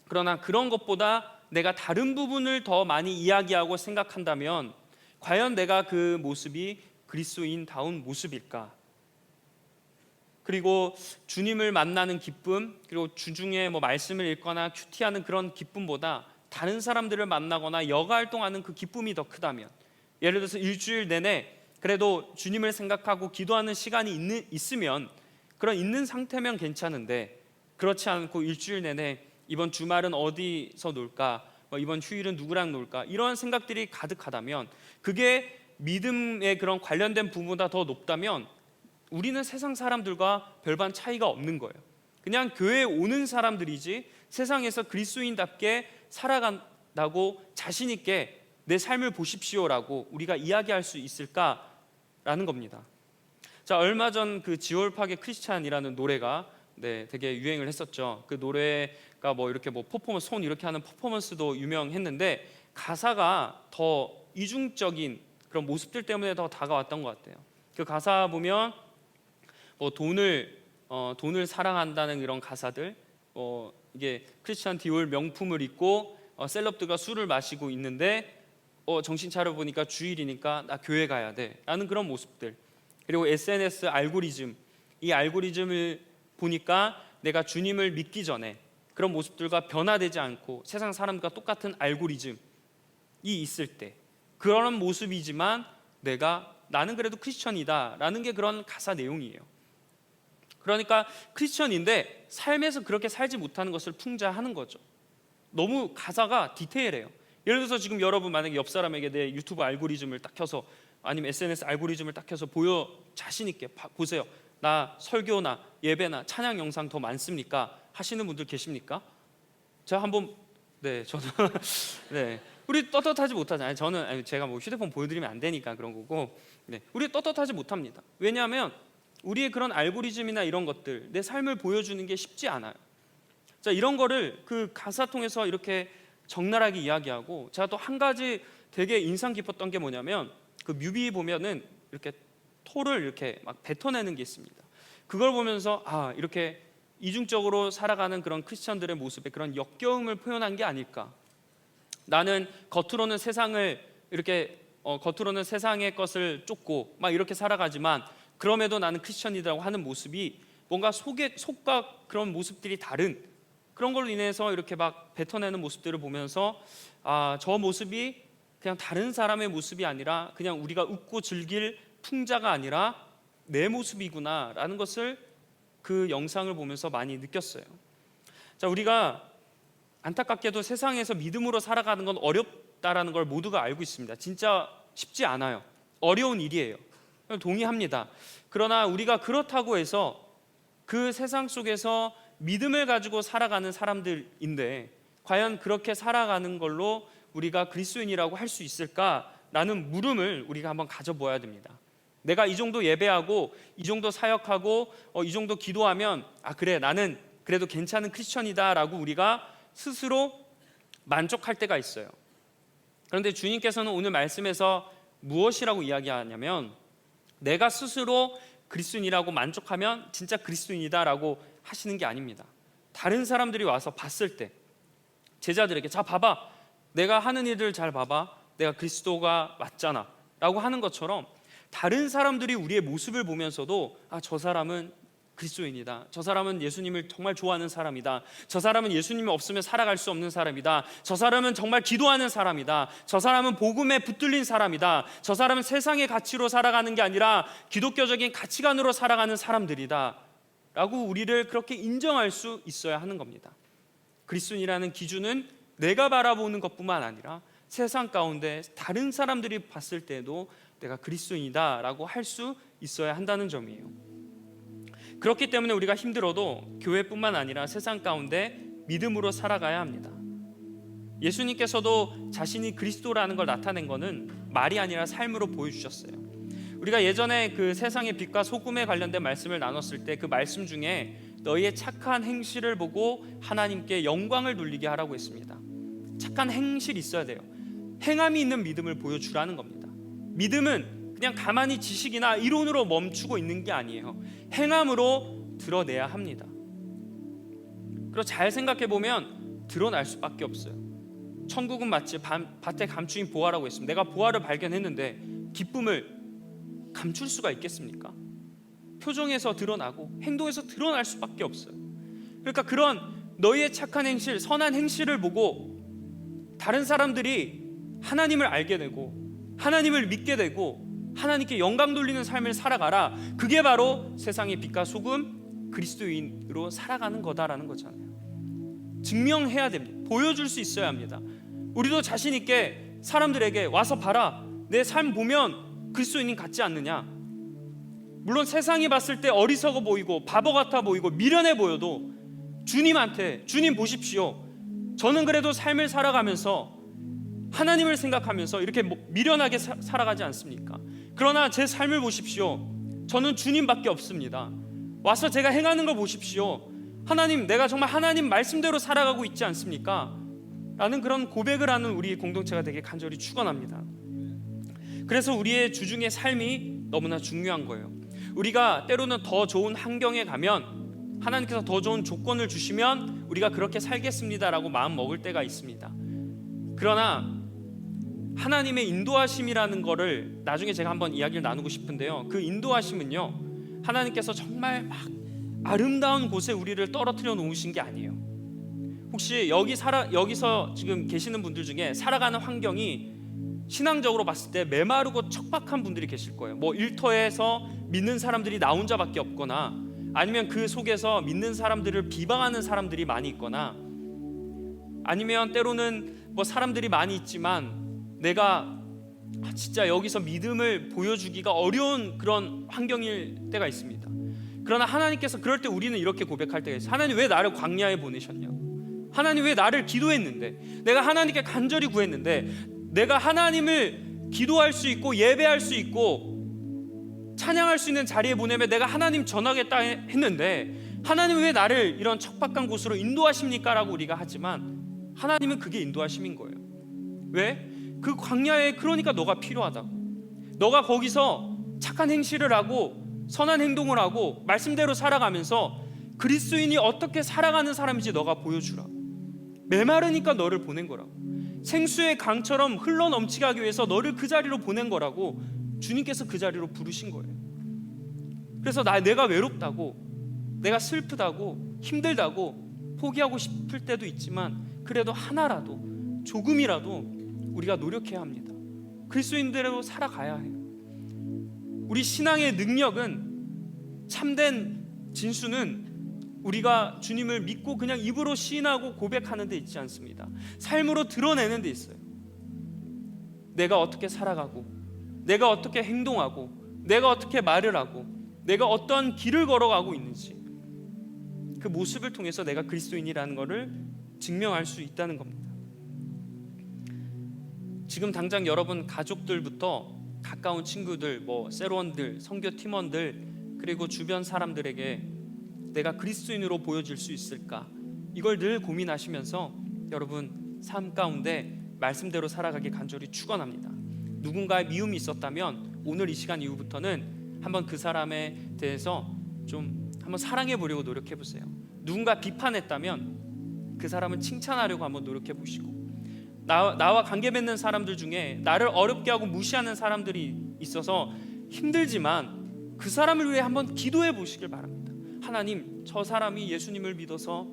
그러나 그런 것보다 내가 다른 부분을 더 많이 이야기하고 생각한다면 과연 내가 그 모습이 그리스도인다운 모습일까? 그리고 주님을 만나는 기쁨, 그리고 주중에 말씀을 읽거나 큐티하는 그런 기쁨보다 다른 사람들을 만나거나 여가 활동하는 그 기쁨이 더 크다면, 예를 들어서 일주일 내내 그래도 주님을 생각하고 기도하는 시간이 있으면, 그런 있는 상태면 괜찮은데 그렇지 않고 일주일 내내 이번 주말은 어디서 놀까? 이번 휴일은 누구랑 놀까? 이런 생각들이 가득하다면, 그게 믿음의 그런 관련된 부분보다 더 높다면 우리는 세상 사람들과 별반 차이가 없는 거예요. 그냥 교회에 오는 사람들이지 세상에서 그리스도인답게 살아간다고 자신 있게 내 삶을 보십시오라고 우리가 이야기할 수 있을까라는 겁니다. 자, 얼마 전 그 지올팍의 크리스찬이라는 노래가 되게 유행을 했었죠. 그 노래가 이렇게 퍼포먼스, 손 이렇게 하는 퍼포먼스도 유명했는데, 가사가 더 이중적인 그런 모습들 때문에 더 다가왔던 것 같아요. 그 가사 보면 돈을 사랑한다는 이런 가사들, 이게 크리스찬 디올 명품을 입고 셀럽들과 술을 마시고 있는데 정신 차려 보니까 주일이니까 나 교회 가야 돼 라는 그런 모습들, 그리고 SNS 알고리즘, 이 알고리즘을 보니까 내가 주님을 믿기 전에 그런 모습들과 변화되지 않고 세상 사람들과 똑같은 알고리즘이 있을 때 그런 모습이지만 나는 그래도 크리스천이다 라는 게 그런 가사 내용이에요. 그러니까 크리스천인데 삶에서 그렇게 살지 못하는 것을 풍자하는 거죠. 너무 가사가 디테일해요. 예를 들어서 지금 여러분 만약에 옆 사람에게 내 유튜브 알고리즘을 딱 켜서, 아니면 SNS 알고리즘을 딱 켜서 자신 있게 보세요, 나 설교나 예배나 찬양 영상 더 많습니까? 하시는 분들 계십니까? 제가 한번 저는 우리 떳떳하지 못하잖아요. 저는 제가 휴대폰 보여드리면 안 되니까 그런 거고, 우리 떳떳하지 못합니다. 왜냐하면 우리의 그런 알고리즘이나 이런 것들, 내 삶을 보여주는 게 쉽지 않아요. 자, 이런 거를 그 가사 통해서 이렇게 적나라하게 이야기하고, 제가 또 한 가지 되게 인상 깊었던 게 뭐냐면, 그 뮤비 보면은 이렇게 토를 이렇게 막 뱉어내는 게 있습니다. 그걸 보면서 이렇게 이중적으로 살아가는 그런 크리스천들의 모습에 그런 역겨움을 표현한 게 아닐까. 나는 겉으로는 세상을 이렇게 겉으로는 세상의 것을 쫓고 막 이렇게 살아가지만 그럼에도 나는 크리스천이라고 하는 모습이 뭔가 속과 그런 모습들이 다른 그런 걸로 인해서 이렇게 막 뱉어내는 모습들을 보면서 저 모습이 그냥 다른 사람의 모습이 아니라 그냥 우리가 웃고 즐길 풍자가 아니라 내 모습이구나라는 것을 그 영상을 보면서 많이 느꼈어요. 자, 우리가 안타깝게도 세상에서 믿음으로 살아가는 건 어렵다라는 걸 모두가 알고 있습니다. 진짜 쉽지 않아요. 어려운 일이에요. 동의합니다. 그러나 우리가 그렇다고 해서 그 세상 속에서 믿음을 가지고 살아가는 사람들인데, 과연 그렇게 살아가는 걸로 우리가 그리스도인이라고 할 수 있을까라는 물음을 우리가 한번 가져보아야 됩니다. 내가 이 정도 예배하고 이 정도 사역하고 이 정도 기도하면 그래, 나는 그래도 괜찮은 크리스천이다라고 우리가 스스로 만족할 때가 있어요. 그런데 주님께서는 오늘 말씀에서 무엇이라고 이야기하냐면, 내가 스스로 그리스도인이라고 만족하면 진짜 그리스도인이다라고 하시는 게 아닙니다. 다른 사람들이 와서 봤을 때 제자들에게, 자 봐봐, 내가 하는 일들 잘 봐봐, 내가 그리스도가 맞잖아 라고 하는 것처럼 다른 사람들이 우리의 모습을 보면서도 저 사람은 그리스도인이다, 저 사람은 예수님을 정말 좋아하는 사람이다, 저 사람은 예수님이 없으면 살아갈 수 없는 사람이다, 저 사람은 정말 기도하는 사람이다, 저 사람은 복음에 붙들린 사람이다, 저 사람은 세상의 가치로 살아가는 게 아니라 기독교적인 가치관으로 살아가는 사람들이다 라고 우리를 그렇게 인정할 수 있어야 하는 겁니다. 그리스도인이라는 기준은 내가 바라보는 것뿐만 아니라 세상 가운데 다른 사람들이 봤을 때도 내가 그리스도인이다 라고 할 수 있어야 한다는 점이에요. 그렇기 때문에 우리가 힘들어도 교회뿐만 아니라 세상 가운데 믿음으로 살아가야 합니다. 예수님께서도 자신이 그리스도라는 걸 나타낸 것은 말이 아니라 삶으로 보여주셨어요. 우리가 예전에 그 세상의 빛과 소금에 관련된 말씀을 나눴을 때 그 말씀 중에 너희의 착한 행실을 보고 하나님께 영광을 돌리게 하라고 했습니다. 착한 행실이 있어야 돼요. 행함이 있는 믿음을 보여주라는 겁니다. 믿음은 그냥 가만히 지식이나 이론으로 멈추고 있는 게 아니에요. 행함으로 드러내야 합니다. 그리고 잘 생각해 보면 드러날 수밖에 없어요. 천국은 마치 밭에 감추인 보화라고 했습니다. 내가 보화를 발견했는데 기쁨을 감출 수가 있겠습니까? 표정에서 드러나고 행동에서 드러날 수밖에 없어요. 그러니까 그런 너희의 착한 행실, 선한 행실을 보고 다른 사람들이 하나님을 알게 되고 하나님을 믿게 되고 하나님께 영광 돌리는 삶을 살아가라. 그게 바로 세상의 빛과 소금 그리스도인으로 살아가는 거다라는 거잖아요. 증명해야 됩니다. 보여줄 수 있어야 합니다. 우리도 자신 있게 사람들에게 와서 봐라, 내 삶 보면 그리스도인인 같지 않느냐. 물론 세상이 봤을 때 어리석어 보이고 바보 같아 보이고 미련해 보여도 주님한테, 주님 보십시오, 저는 그래도 삶을 살아가면서 하나님을 생각하면서 이렇게 미련하게 살아가지 않습니까? 그러나 제 삶을 보십시오, 저는 주님밖에 없습니다. 와서 제가 행하는 걸 보십시오, 하나님, 내가 정말 하나님 말씀대로 살아가고 있지 않습니까? 라는 그런 고백을 하는 우리 공동체가 되게 간절히 축원합니다. 그래서 우리의 주중의 삶이 너무나 중요한 거예요. 우리가 때로는 더 좋은 환경에 가면, 하나님께서 더 좋은 조건을 주시면 우리가 그렇게 살겠습니다라고 마음 먹을 때가 있습니다. 그러나 하나님의 인도하심이라는 거를 나중에 제가 한번 이야기를 나누고 싶은데요, 그 인도하심은요, 하나님께서 정말 막 아름다운 곳에 우리를 떨어뜨려 놓으신 게 아니에요. 혹시 여기서 지금 계시는 분들 중에 살아가는 환경이 신앙적으로 봤을 때 메마르고 척박한 분들이 계실 거예요. 뭐 일터에서 믿는 사람들이 나 혼자밖에 없거나, 아니면 그 속에서 믿는 사람들을 비방하는 사람들이 많이 있거나, 아니면 때로는 뭐 사람들이 많이 있지만 내가 진짜 여기서 믿음을 보여주기가 어려운 그런 환경일 때가 있습니다. 그러나 하나님께서 그럴 때 우리는 이렇게 고백할 때가 있어요. 하나님, 왜 나를 광야에 보내셨냐고. 하나님, 왜 나를 기도했는데, 내가 하나님께 간절히 구했는데, 내가 하나님을 기도할 수 있고 예배할 수 있고 찬양할 수 있는 자리에 보내면 내가 하나님 전하겠다 했는데, 하나님 왜 나를 이런 척박한 곳으로 인도하십니까? 라고 우리가 하지만 하나님은 그게 인도하심인 거예요. 왜? 그 광야에, 그러니까 너가 필요하다고, 너가 거기서 착한 행실을 하고 선한 행동을 하고 말씀대로 살아가면서 그리스도인이 어떻게 살아가는 사람인지 너가 보여주라고. 메마르니까 너를 보낸 거라고. 생수의 강처럼 흘러넘치게 하기 위해서 너를 그 자리로 보낸 거라고 주님께서 그 자리로 부르신 거예요. 그래서 내가 외롭다고, 내가 슬프다고, 힘들다고 포기하고 싶을 때도 있지만, 그래도 하나라도, 조금이라도 우리가 노력해야 합니다. 그리스도인대로 살아가야 해요. 우리 신앙의 능력은, 참된 진수는 우리가 주님을 믿고 그냥 입으로 시인하고 고백하는 데 있지 않습니다. 삶으로 드러내는 데 있어요. 내가 어떻게 살아가고, 내가 어떻게 행동하고, 내가 어떻게 말을 하고, 내가 어떤 길을 걸어가고 있는지, 그 모습을 통해서 내가 그리스도인이라는 것을 증명할 수 있다는 겁니다. 지금 당장 여러분 가족들부터 가까운 친구들, 뭐 세로원들, 선교 팀원들, 그리고 주변 사람들에게 내가 그리스도인으로 보여질 수 있을까, 이걸 늘 고민하시면서 여러분 삶 가운데 말씀대로 살아가기 간절히 축원합니다. 누군가의 미움이 있었다면 오늘 이 시간 이후부터는 한번 그 사람에 대해서 좀 한번 사랑해 보려고 노력해 보세요. 누군가 비판했다면 그 사람을 칭찬하려고 한번 노력해 보시고, 나와 관계 맺는 사람들 중에 나를 어렵게 하고 무시하는 사람들이 있어서 힘들지만 그 사람을 위해 한번 기도해 보시길 바랍니다. 하나님, 저 사람이 예수님을 믿어서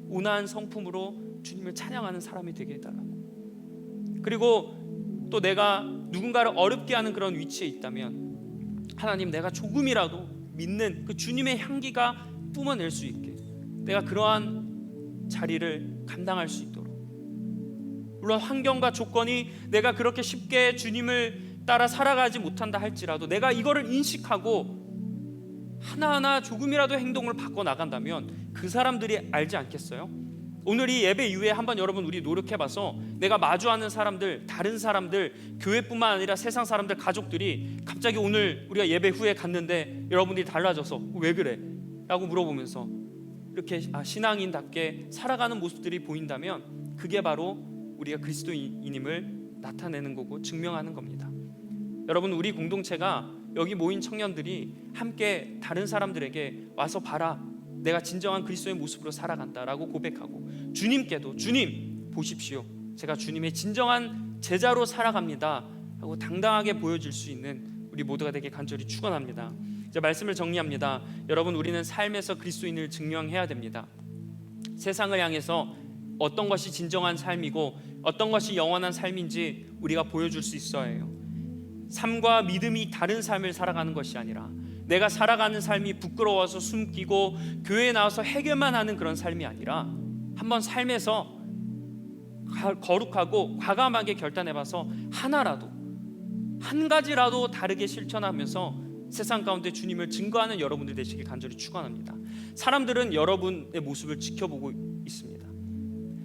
온화한 성품으로 주님을 찬양하는 사람이 되게 해달라고. 그리고 또 내가 누군가를 어렵게 하는 그런 위치에 있다면, 하나님, 내가 조금이라도 믿는 그 주님의 향기가 뿜어낼 수 있게 내가 그러한 자리를 감당할 수 있도록. 물론 환경과 조건이 내가 그렇게 쉽게 주님을 따라 살아가지 못한다 할지라도 내가 이거를 인식하고 하나하나 조금이라도 행동을 바꿔 나간다면 그 사람들이 알지 않겠어요? 오늘 이 예배 이후에 한번 여러분 우리 노력해봐서 내가 마주하는 사람들, 다른 사람들, 교회뿐만 아니라 세상 사람들, 가족들이 갑자기 오늘 우리가 예배 후에 갔는데 여러분들이 달라져서 왜 그래? 라고 물어보면서 이렇게 신앙인답게 살아가는 모습들이 보인다면 그게 바로 우리가 그리스도인임을 나타내는 거고 증명하는 겁니다. 여러분, 우리 공동체가, 여기 모인 청년들이 함께 다른 사람들에게 와서 봐라, 내가 진정한 그리스도의 모습으로 살아간다라고 고백하고, 주님께도 주님 보십시오, 제가 주님의 진정한 제자로 살아갑니다 하고 당당하게 보여줄 수 있는 우리 모두가 되게 간절히 축원합니다. 이제 말씀을 정리합니다. 여러분, 우리는 삶에서 그리스도인을 증명해야 됩니다. 세상을 향해서 어떤 것이 진정한 삶이고 어떤 것이 영원한 삶인지 우리가 보여줄 수 있어야 해요. 삶과 믿음이 다른 삶을 살아가는 것이 아니라 내가 살아가는 삶이 부끄러워서 숨기고 교회에 나와서 해결만 하는 그런 삶이 아니라 한번 삶에서 거룩하고 과감하게 결단해봐서 하나라도, 한 가지라도 다르게 실천하면서 세상 가운데 주님을 증거하는 여러분들 되시길 간절히 축원합니다. 사람들은 여러분의 모습을 지켜보고 있습니다.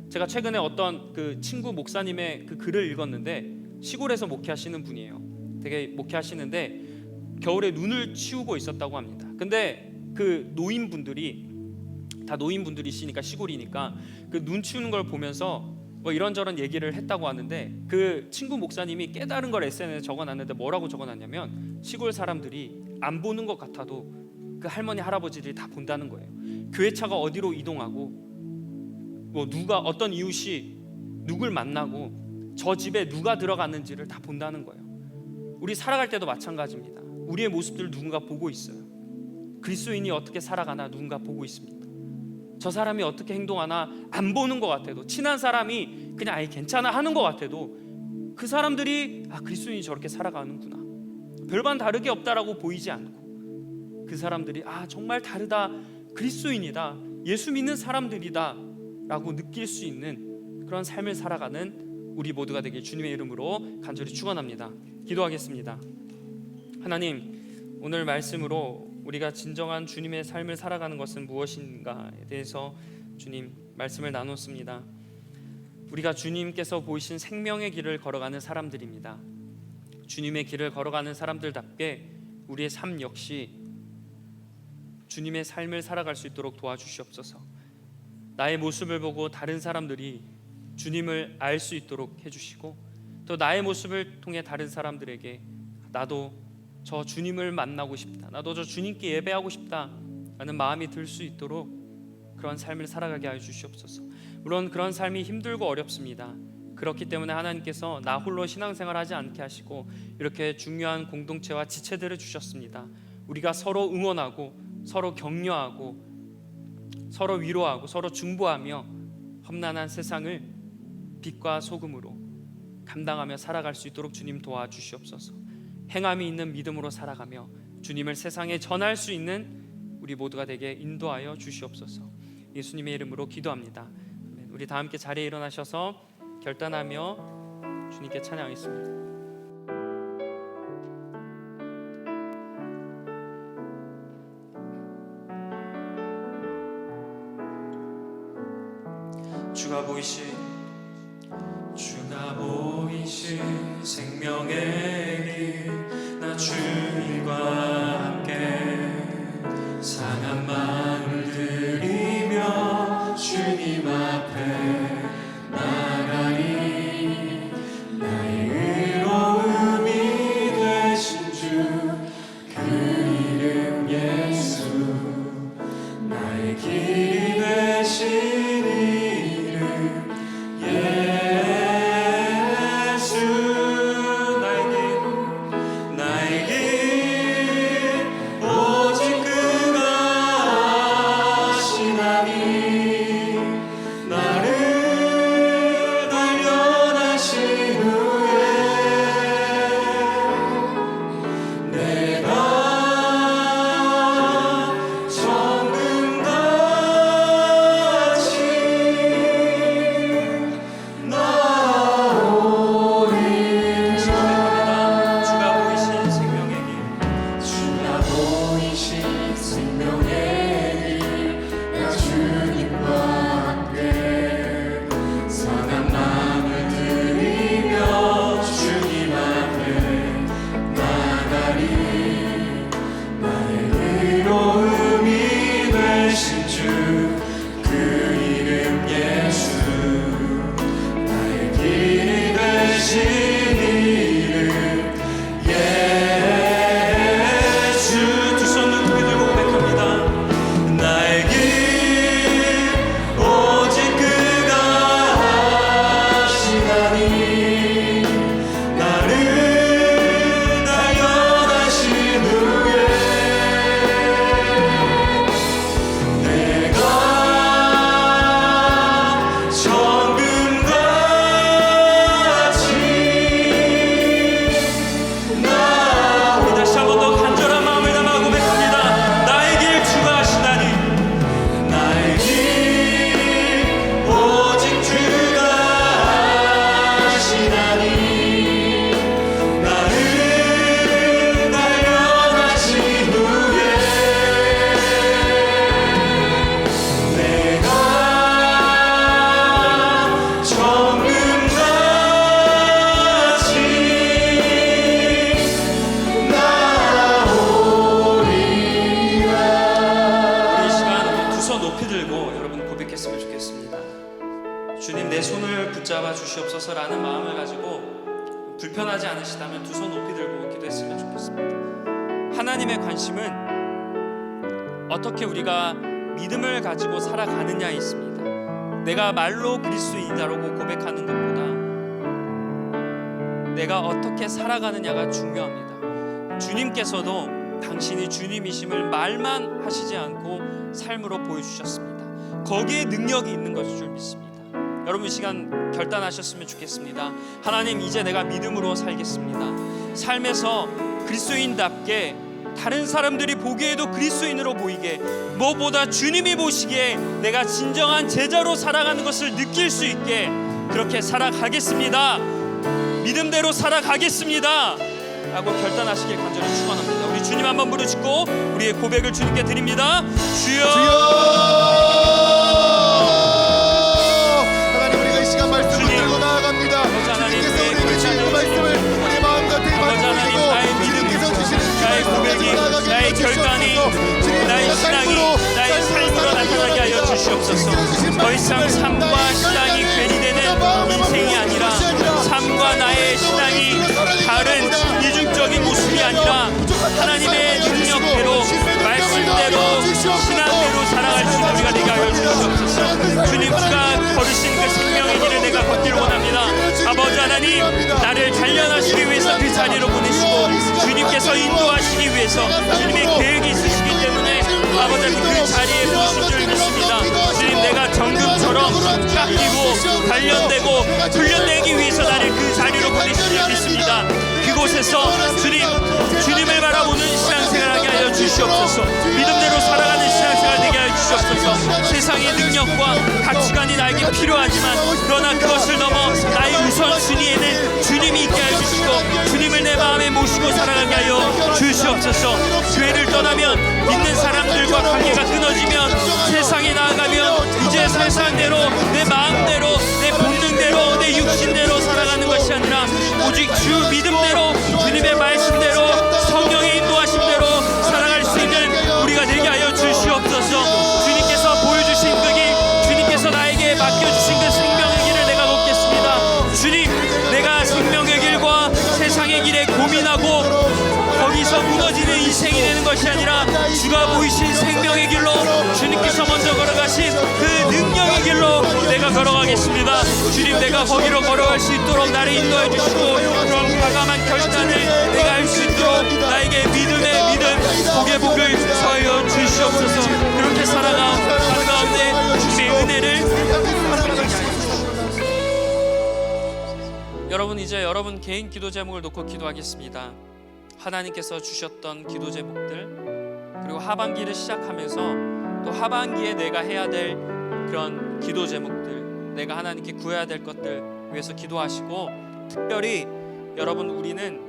제가 최근에 어떤 그 친구 목사님의 그 글을 읽었는데, 시골에서 목회하시는 분이에요. 되게 목회하시는데 겨울에 눈을 치우고 있었다고 합니다. 근데 그 노인분들이 다 노인분들이시니까, 시골이니까 그 눈 치우는 걸 보면서 뭐 이런저런 얘기를 했다고 하는데, 그 친구 목사님이 깨달은 걸 SNS에 적어놨는데 뭐라고 적어놨냐면, 시골 사람들이 안 보는 것 같아도 그 할머니 할아버지들이 다 본다는 거예요. 교회차가 어디로 이동하고, 뭐 누가, 어떤 이웃이 누굴 만나고, 저 집에 누가 들어갔는지를 다 본다는 거예요. 우리 살아갈 때도 마찬가지입니다. 우리의 모습들을 누군가 보고 있어요. 그리스도인이 어떻게 살아가나 누군가 보고 있습니다. 저 사람이 어떻게 행동하나 안 보는 것 같아도, 친한 사람이 그냥 아예 괜찮아 하는 것 같아도 그 사람들이 그리스도인이 저렇게 살아가는구나, 별반 다르게 없다라고 보이지 않고, 그 사람들이 정말 다르다, 그리스도인이다, 예수 믿는 사람들이다 라고 느낄 수 있는 그런 삶을 살아가는 우리 모두가 되길 주님의 이름으로 간절히 축원합니다. 기도하겠습니다. 하나님, 오늘 말씀으로 우리가 진정한 주님의 삶을 살아가는 것은 무엇인가에 대해서 주님 말씀을 나눴습니다. 우리가 주님께서 보이신 생명의 길을 걸어가는 사람들입니다. 주님의 길을 걸어가는 사람들답게 우리의 삶 역시 주님의 삶을 살아갈 수 있도록 도와주시옵소서. 나의 모습을 보고 다른 사람들이 주님을 알 수 있도록 해주시고, 또 나의 모습을 통해 다른 사람들에게 나도 저 주님을 만나고 싶다, 나도 저 주님께 예배하고 싶다 라는 마음이 들 수 있도록 그런 삶을 살아가게 하여 주시옵소서. 물론 그런 삶이 힘들고 어렵습니다. 그렇기 때문에 하나님께서 나 홀로 신앙생활하지 않게 하시고 이렇게 중요한 공동체와 지체들을 주셨습니다. 우리가 서로 응원하고 서로 격려하고 서로 위로하고 서로 중보하며 험난한 세상을 빛과 소금으로 감당하며 살아갈 수 있도록 주님 도와주시옵소서. 행함이 있는 믿음으로 살아가며 주님을 세상에 전할 수 있는 우리 모두가 되게 인도하여 주시옵소서. 예수님의 이름으로 기도합니다. 우리 다 함께 자리에 일어나셔서 결단하며 주님께 찬양하겠습니다. 주가 보이신 생명의 길, 나 주님과 함께 상한 마음을 들이며 주님 앞에 나가리. 나의 의로움이 되신 주, 그 이름 예수, 나의 길이 되신 이름 예수, 나의 길 주시옵소서라는 마음을 가지고 불편하지 않으시다면 두 손 높이 들고 기도했으면 좋겠습니다. 하나님의 관심은 어떻게 우리가 믿음을 가지고 살아가느냐에 있습니다. 내가 말로 그리스도인이라고 고백하는 것보다 내가 어떻게 살아가느냐가 중요합니다. 주님께서도 당신이 주님이심을 말만 하시지 않고 삶으로 보여주셨습니다. 거기에 능력이 있는 것일 줄 믿습니다. 여러분, 이 시간 결단하셨으면 좋겠습니다. 하나님, 이제 내가 믿음으로 살겠습니다. 삶에서 그리스도인답게 다른 사람들이 보기에도 그리스도인으로 보이게, 무엇보다 주님이 보시기에 내가 진정한 제자로 살아가는 것을 느낄 수 있게 그렇게 살아가겠습니다. 믿음대로 살아가겠습니다 라고 결단하시길 간절히 축원합니다. 우리 주님 한번 부르짖고 우리의 고백을 주님께 드립니다. 주여! 하나님, 우리가 이 시간 말씀을 들고 나아갑니다. 주님께서 우리에게 주시는 말씀을 우리 마음 가운데 받아주시고 주님께서 주시는 나의 고백이, 나의 결단이, 나의 신앙이 나의 삶으로 나타나게 하여 주시옵소서. 더 이상 삶과 신앙이 괜히 되는 인생이 아니라 삶과 나의 신앙이 다른 이중적인 모습이 아니라 하나님의 능력대로, 말씀대로, 신앙대로 살아갈 수 있는 우리가 되게 하여 주시옵소서. 주님과 걸으신 그 생명의 길을 내가 걷기를 원합니다. 아버지 하나님, 나를 단련하시기 위해서 그 자리로 보내시고 주님께서 인도하시기 위해서 주님의 계획이 있으시기 때문에 아버지 하나님 그 자리에 부르신 줄 믿습니다. 주님, 내가 정금처럼 깎이고 단련되고 훈련되기 위해서 나를 그 자리로 보내신 줄 믿습니다. 그곳에서 주님을 바라보는 신앙생활하게 하여 주시옵소서. 믿음대로 살아가는 신앙생활 되게 하여 주시옵소서. 세상의 능력과 가치관이 나에게 필요하지만 그러나 그것을 넘어 나의 우선순위에는 주님이 있게 하여 주시고 주님을 내 마음에 모시고 살아가게 하여 주시옵소서. 교회를 떠나면 믿는 사람들과 관계가 끊어지면 세상에 나아가면 이제 세상대로, 내 마음대로, 내 본능대로, 내 육신대로 살아가는 것이 아니라 오직 주 믿음대로, 주님의 말씀대로, 성령의 인도하심대로 살아갈 수 있는 우리가 되게 하여 주시옵소서. 주님께서 보여주신 그 길, 주님께서 나에게 맡겨주신 그 생명의 길을 내가 걷겠습니다. 주님, 내가 생명의 길과 세상의 길에 고민하고 거기서 무너지는 인생이 되는 것이 아니라 주가 보이신 생명의 길로, 주님께서 먼저 걸어가신 그 능력의 길로 내가 걸어가겠습니다. 주님, 내가 거기로 걸어갈 수 있도록 나를 인도해 주시고 그런 과감한 결단을 내가 할 수 있도록 나에게 믿음의 믿음, 복의 복을 서하여 주시옵소서. 그렇게 살아가는 가운데 주님의 은혜를 여러분, 이제 여러분 개인 기도 제목을 놓고 기도하겠습니다. 하나님께서 주셨던 기도 제목들, 그리고 하반기를 시작하면서 또 하반기에 내가 해야 될 그런 기도 제목들, 내가 하나님께 구해야 될 것들 위해서 기도하시고, 특별히 여러분, 우리는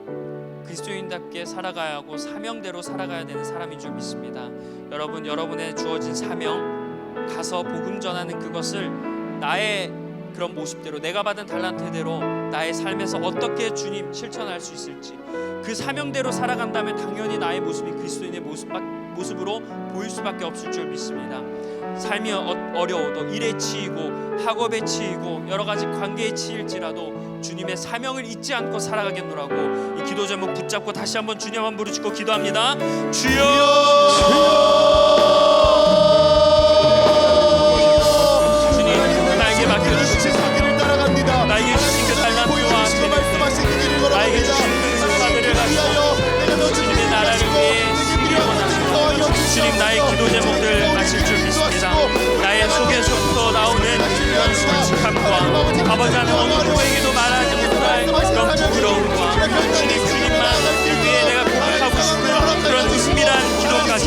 그리스도인답게 살아가야 하고 사명대로 살아가야 되는 사람인 줄 믿습니다. 여러분, 여러분의 주어진 사명, 가서 복음 전하는 그것을 나의 그런 모습대로, 내가 받은 달란트대로 나의 삶에서 어떻게 주님 실천할 수 있을지, 그 사명대로 살아간다면 당연히 나의 모습이 그리스도인의 모습으로 보일 수밖에 없을 줄 믿습니다. 삶이 어려워도, 일에 치이고 학업에 치이고 여러 가지 관계에 치일지라도 주님의 사명을 잊지 않고 살아가겠노라고 이 기도 제목 붙잡고 다시 한번 주님 한번 부르짖고 기도합니다. 주여! 주님, 나에게 맡겨주신 세상을 따라갑니다. 나에게 주신 그 달란트와 재능들, 나에게 주신 그 은사들을 가지고 주님의 나라를 위해 쓰기를 원합니다. 주님, 나의 기도 제목들 아실 줄 믿습니다. 나의 속에서부터 나오는 그런 솔직함과 아버지 하나님 어느 누구에게도 말하지 못할 그런 부끄러움과 주님만 위해 내가 고백하고 싶은 그런 은밀한 기도까지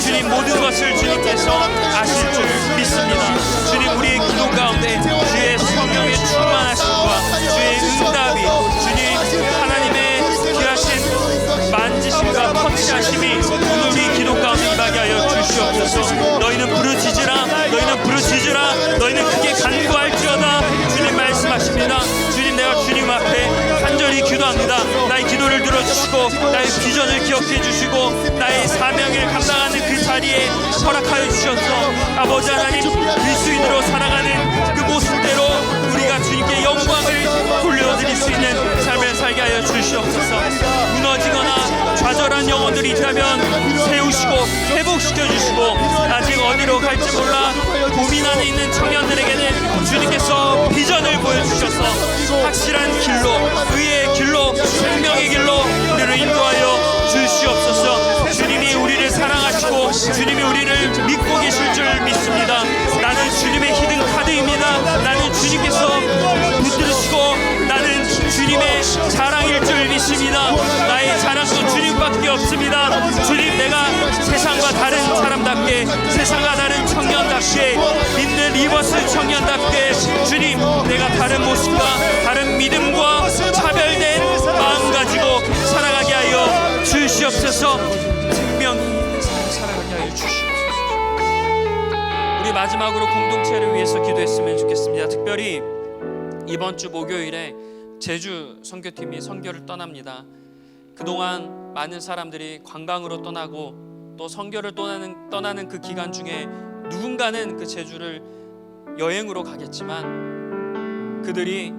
주님 모든 것을 주님께서 아실 줄 믿습니다. 주님, 우리의 기도 가운데 주의 성령의 충만하심과 주의 응답이, 주님 하나님의 귀하신 만지심과 터치하심이 오늘 우리 기도 가운데 임하게 하여 주시옵소서. 너희는 부르짖으라, 너희는 부르짖으라, 너희는 크게 간구할지어다 주님 말씀하십니다. 주님, 내가 주님 앞에 간절히 기도합니다. 나의 기도를 들어주시고 나의 비전을 기억해 주시고 나의 사명을 감당하는 그 자리에 허락하여 주셔서 아버지 하나님, 그리스도인으로 살아가는 그 모습대로 우리가 주님께 영광을 돌려드릴 수 있는 삶을 살게 하여 주시옵소서. 무너지거나 좌절한 영혼들이 있다면 세우시고 회복시켜 주시고, 아직 어디로 갈지 몰라 고민 안에 있는 청년들에게는 주님께서 비전을 보여주셔서 확실한 길로, 의의 길로, 생명의 길로 우리를 인도하여 주시옵소서. 주님이 우리를 사랑하시고 주님이 우리를 믿고 계실 줄 믿습니다. 나는 주님의 히든 카드입니다. 나는 주님께서 붙드시고 나는 주님의 자랑일 줄 믿습니다. 나의 자랑도 주님밖에 없습니다. 주님, 내가 세상과 다른 사람답게, 세상과 다른 청년답게, 믿는 리버스 청년답게 주님, 내가 다른 모습과 다른 믿음과 차별된 마음 가지고 살아가게 하여 주시옵소서. 생명이 살아가게 하여 주시옵소서. 우리 마지막으로 공동체를 위해서 기도했으면 좋겠습니다. 특별히 이번 주 목요일에 제주 선교팀이 선교를 떠납니다. 그동안 많은 사람들이 관광으로 떠나고 또 선교를 떠나는 그 기간 중에 누군가는 그 제주를 여행으로 가겠지만, 그들이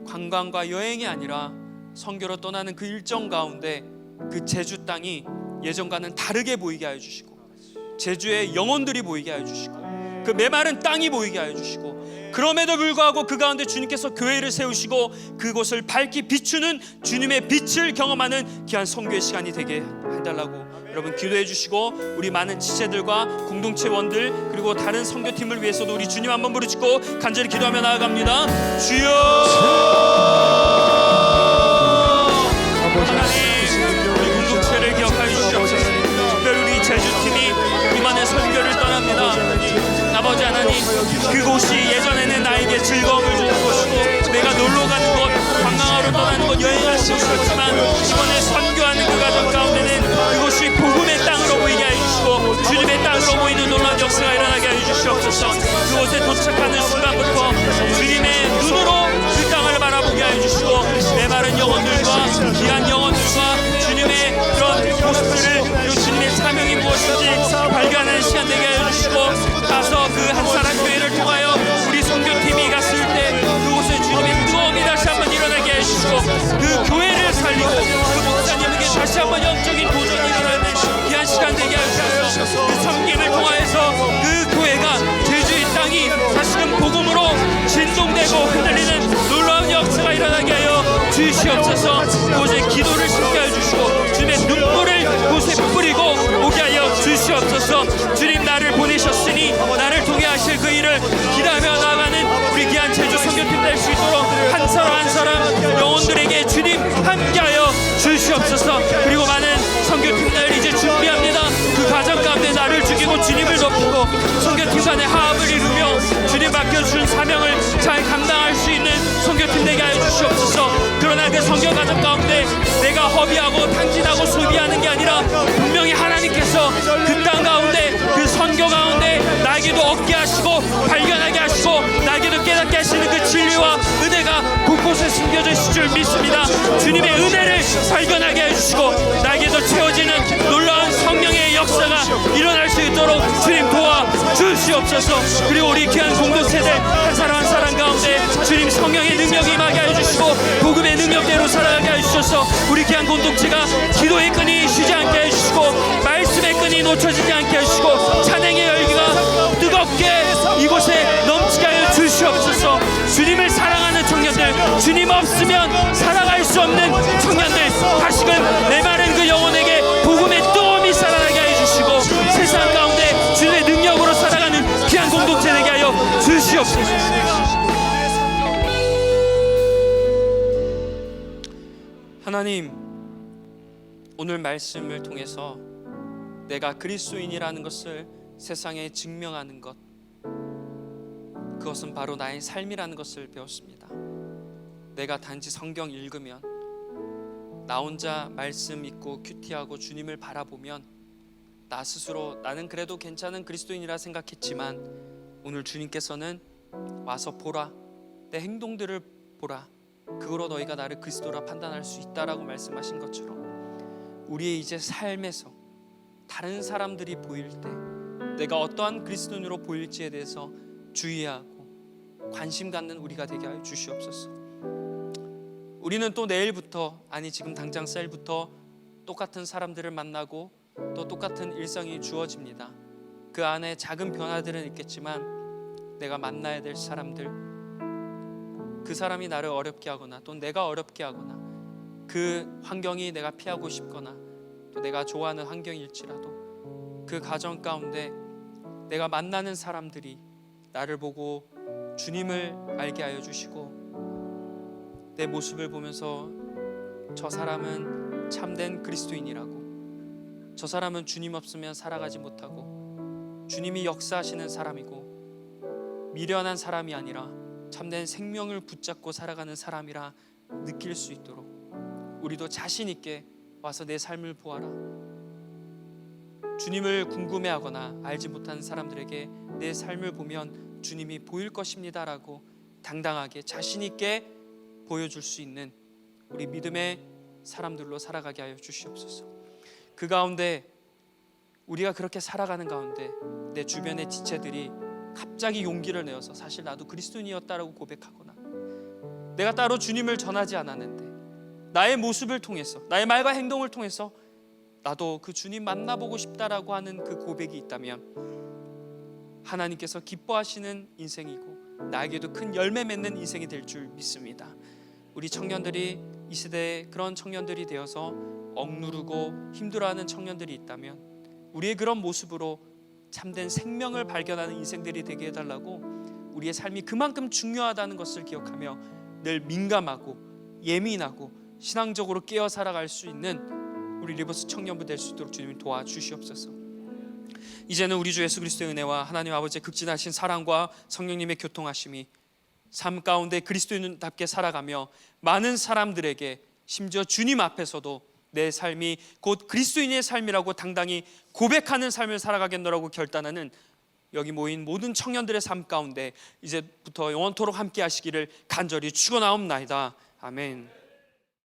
관광과 여행이 아니라 선교로 떠나는 그 일정 가운데 그 제주 땅이 예전과는 다르게 보이게 하여 주시고, 제주의 영혼들이 보이게 하여 주시고, 그 메마른 땅이 보이게 하여 주시고, 그럼에도 불구하고 그 가운데 주님께서 교회를 세우시고 그곳을 밝히 비추는 주님의 빛을 경험하는 귀한 선교의 시간이 되게 해달라고 여러분 기도해 주시고, 우리 많은 지체들과 공동체원들 그리고 다른 선교팀을 위해서도 우리 주님 한번 부르짖고 간절히 기도하며 나아갑니다. 주여 하나님, 우리 공동체를 기억하여 주시옵소서. 특별히 우리 제주팀이 이번에 선교를 떠납니다. 아버지 하나님, 그곳이 예전에는 나에게 즐거움을 주는 곳이고 내가 놀러 가는 곳, 관광하러 떠나는 곳, 여행할 수 있었지만 이번에 선교하는 그 과정 가운데는 그곳이 복음의 땅으로 보이게 하여 주시고 주님의 땅으로 보이는 놀라운 역사가 일어나게 하여 주시옵소서. 그곳에 도착하는 순간부터 주님의 눈으로 그 땅을 바라보게 하여 주시고, 메마른 영혼들과 귀한 영혼들과 주님의 그런 모습들을, 그리고 주님의 사명이 무엇인지 발견하는 시간 되게 하여 주시고, 가서 그 한사람 교회를 통하여 우리 선교팀이 갔을 때 그곳에 주님의 뜨거움이 다시 한번 일어나게 해주시고, 그 교회를 살리고 그 목사님에게 다시 한번 영적인 도전이 일어나는 귀한 시간 되게 하셔서 그 섬김을 통하여서 그 교회가 제주의 땅이 다시금 복음으로 진동되고 흔들리는 놀라운 역사가 일어나게 하여 주시옵소서. 그곳에 기도를 심게 해주시고 주님의 눈물을 그곳에 뿌리고 오게 하여 주시옵소서. 주님, 나를 보내셨으니 나를 통해 하실 그 일을 기대하며 나아가는 우리 귀한 제주 선교팀 될 수 있도록 한 사람 한 사람 영혼들에게 주님 함께하여 주시옵소서. 그리고 많은 선교팀들 이제 준비합니다. 그 과정 가운데 나를 죽이고 주님을 높이고 선교팀 간의 화합을 이루며 주님 맡겨주신 사명을 잘 감당할 수 있는 선교팀 되게 하여 주시옵소서. 그러나 그 선교 과정 가운데 내가 허비하고 탕진하고 소비하는 게 아니라 분명히 하나님께서 그 땅 가운데, 그 선교 가운데 나에게도 얻게 하시고 발견하게 하시고 나에게도 깨닫게 하시는 그 진리와 은혜가 곳곳에 숨겨져 있을 줄 믿습니다. 주님의 은혜를 발견하게 해주시고 나에게도 채워지는 놀라운 성령의 역사가 일어날 수 있도록 주님 도와주시옵소서. 그리고 우리 귀한 공동체들 한 사람 한 사람 가운데 주님 성령의 능력이 임하게 해주시고 복음의 능력대로 살아가게 해주셔서 우리 귀한 공동체가 기도의 끈이 쉬지 않게 해주시고 말씀의 끈이 놓쳐지지 않게 해주시고 찬양의 열기가 뜨겁게 이곳에 넘치게 하여 주시옵소서. 주님을 사랑하는 청년들, 주님 없으면 살아갈 수 없는 청년들, 다시금 메마른 그 영혼에게 복음의 뜨거움이 살아나게 하여 주시고 세상 가운데 주님의 능력으로 살아가는 귀한 공동체 되게 하여 주시옵소서. 하나님, 오늘 말씀을 통해서 내가 그리스도인이라는 것을 세상에 증명하는 것, 그것은 바로 나의 삶이라는 것을 배웠습니다. 내가 단지 성경 읽으면, 나 혼자 말씀 읽고 큐티하고 주님을 바라보면 나 스스로 나는 그래도 괜찮은 그리스도인이라 생각했지만 오늘 주님께서는 와서 보라, 내 행동들을 보라, 그거로 너희가 나를 그리스도라 판단할 수 있다라고 말씀하신 것처럼 우리의 이제 삶에서 다른 사람들이 보일 때 내가 어떠한 그리스도인으로 보일지에 대해서 주의하고 관심 갖는 우리가 되게 하여 주시옵소서. 우리는 또 내일부터, 아니 지금 당장 셀부터 똑같은 사람들을 만나고 또 똑같은 일상이 주어집니다. 그 안에 작은 변화들은 있겠지만 내가 만나야 될 사람들, 그 사람이 나를 어렵게 하거나 또 내가 어렵게 하거나 그 환경이 내가 피하고 싶거나 또 내가 좋아하는 환경일지라도 그 가정 가운데 내가 만나는 사람들이 나를 보고 주님을 알게 하여 주시고 내 모습을 보면서 저 사람은 참된 그리스도인이라고, 저 사람은 주님 없으면 살아가지 못하고 주님이 역사하시는 사람이고 미련한 사람이 아니라 참된 생명을 붙잡고 살아가는 사람이라 느낄 수 있도록 우리도 자신 있게 와서 내 삶을 보아라. 주님을 궁금해하거나 알지 못하는 사람들에게 내 삶을 보면 주님이 보일 것입니다 라고 당당하게 자신 있게 보여줄 수 있는 우리 믿음의 사람들로 살아가게 하여 주시옵소서. 그 가운데 우리가 그렇게 살아가는 가운데 내 주변의 지체들이 갑자기 용기를 내어서 사실 나도 그리스도인이었다라고 고백하거나 내가 따로 주님을 전하지 않았는데 나의 모습을 통해서, 나의 말과 행동을 통해서 나도 그 주님 만나보고 싶다라고 하는 그 고백이 있다면 하나님께서 기뻐하시는 인생이고 나에게도 큰 열매 맺는 인생이 될 줄 믿습니다. 우리 청년들이 이 시대에 그런 청년들이 되어서 억누르고 힘들어하는 청년들이 있다면 우리의 그런 모습으로 참된 생명을 발견하는 인생들이 되게 해달라고, 우리의 삶이 그만큼 중요하다는 것을 기억하며 늘 민감하고 예민하고 신앙적으로 깨어 살아갈 수 있는 우리 리버스 청년부 될 수 있도록 주님이 도와주시옵소서. 이제는 우리 주 예수 그리스도의 은혜와 하나님 아버지의 극진하신 사랑과 성령님의 교통하심이 삶 가운데 그리스도인답게 살아가며 많은 사람들에게 심지어 주님 앞에서도 내 삶이 곧 그리스도인의 삶이라고 당당히 고백하는 삶을 살아가겠노라고 결단하는 여기 모인 모든 청년들의 삶 가운데 이제부터 영원토록 함께 하시기를 간절히 축원하옵나이다. 아멘.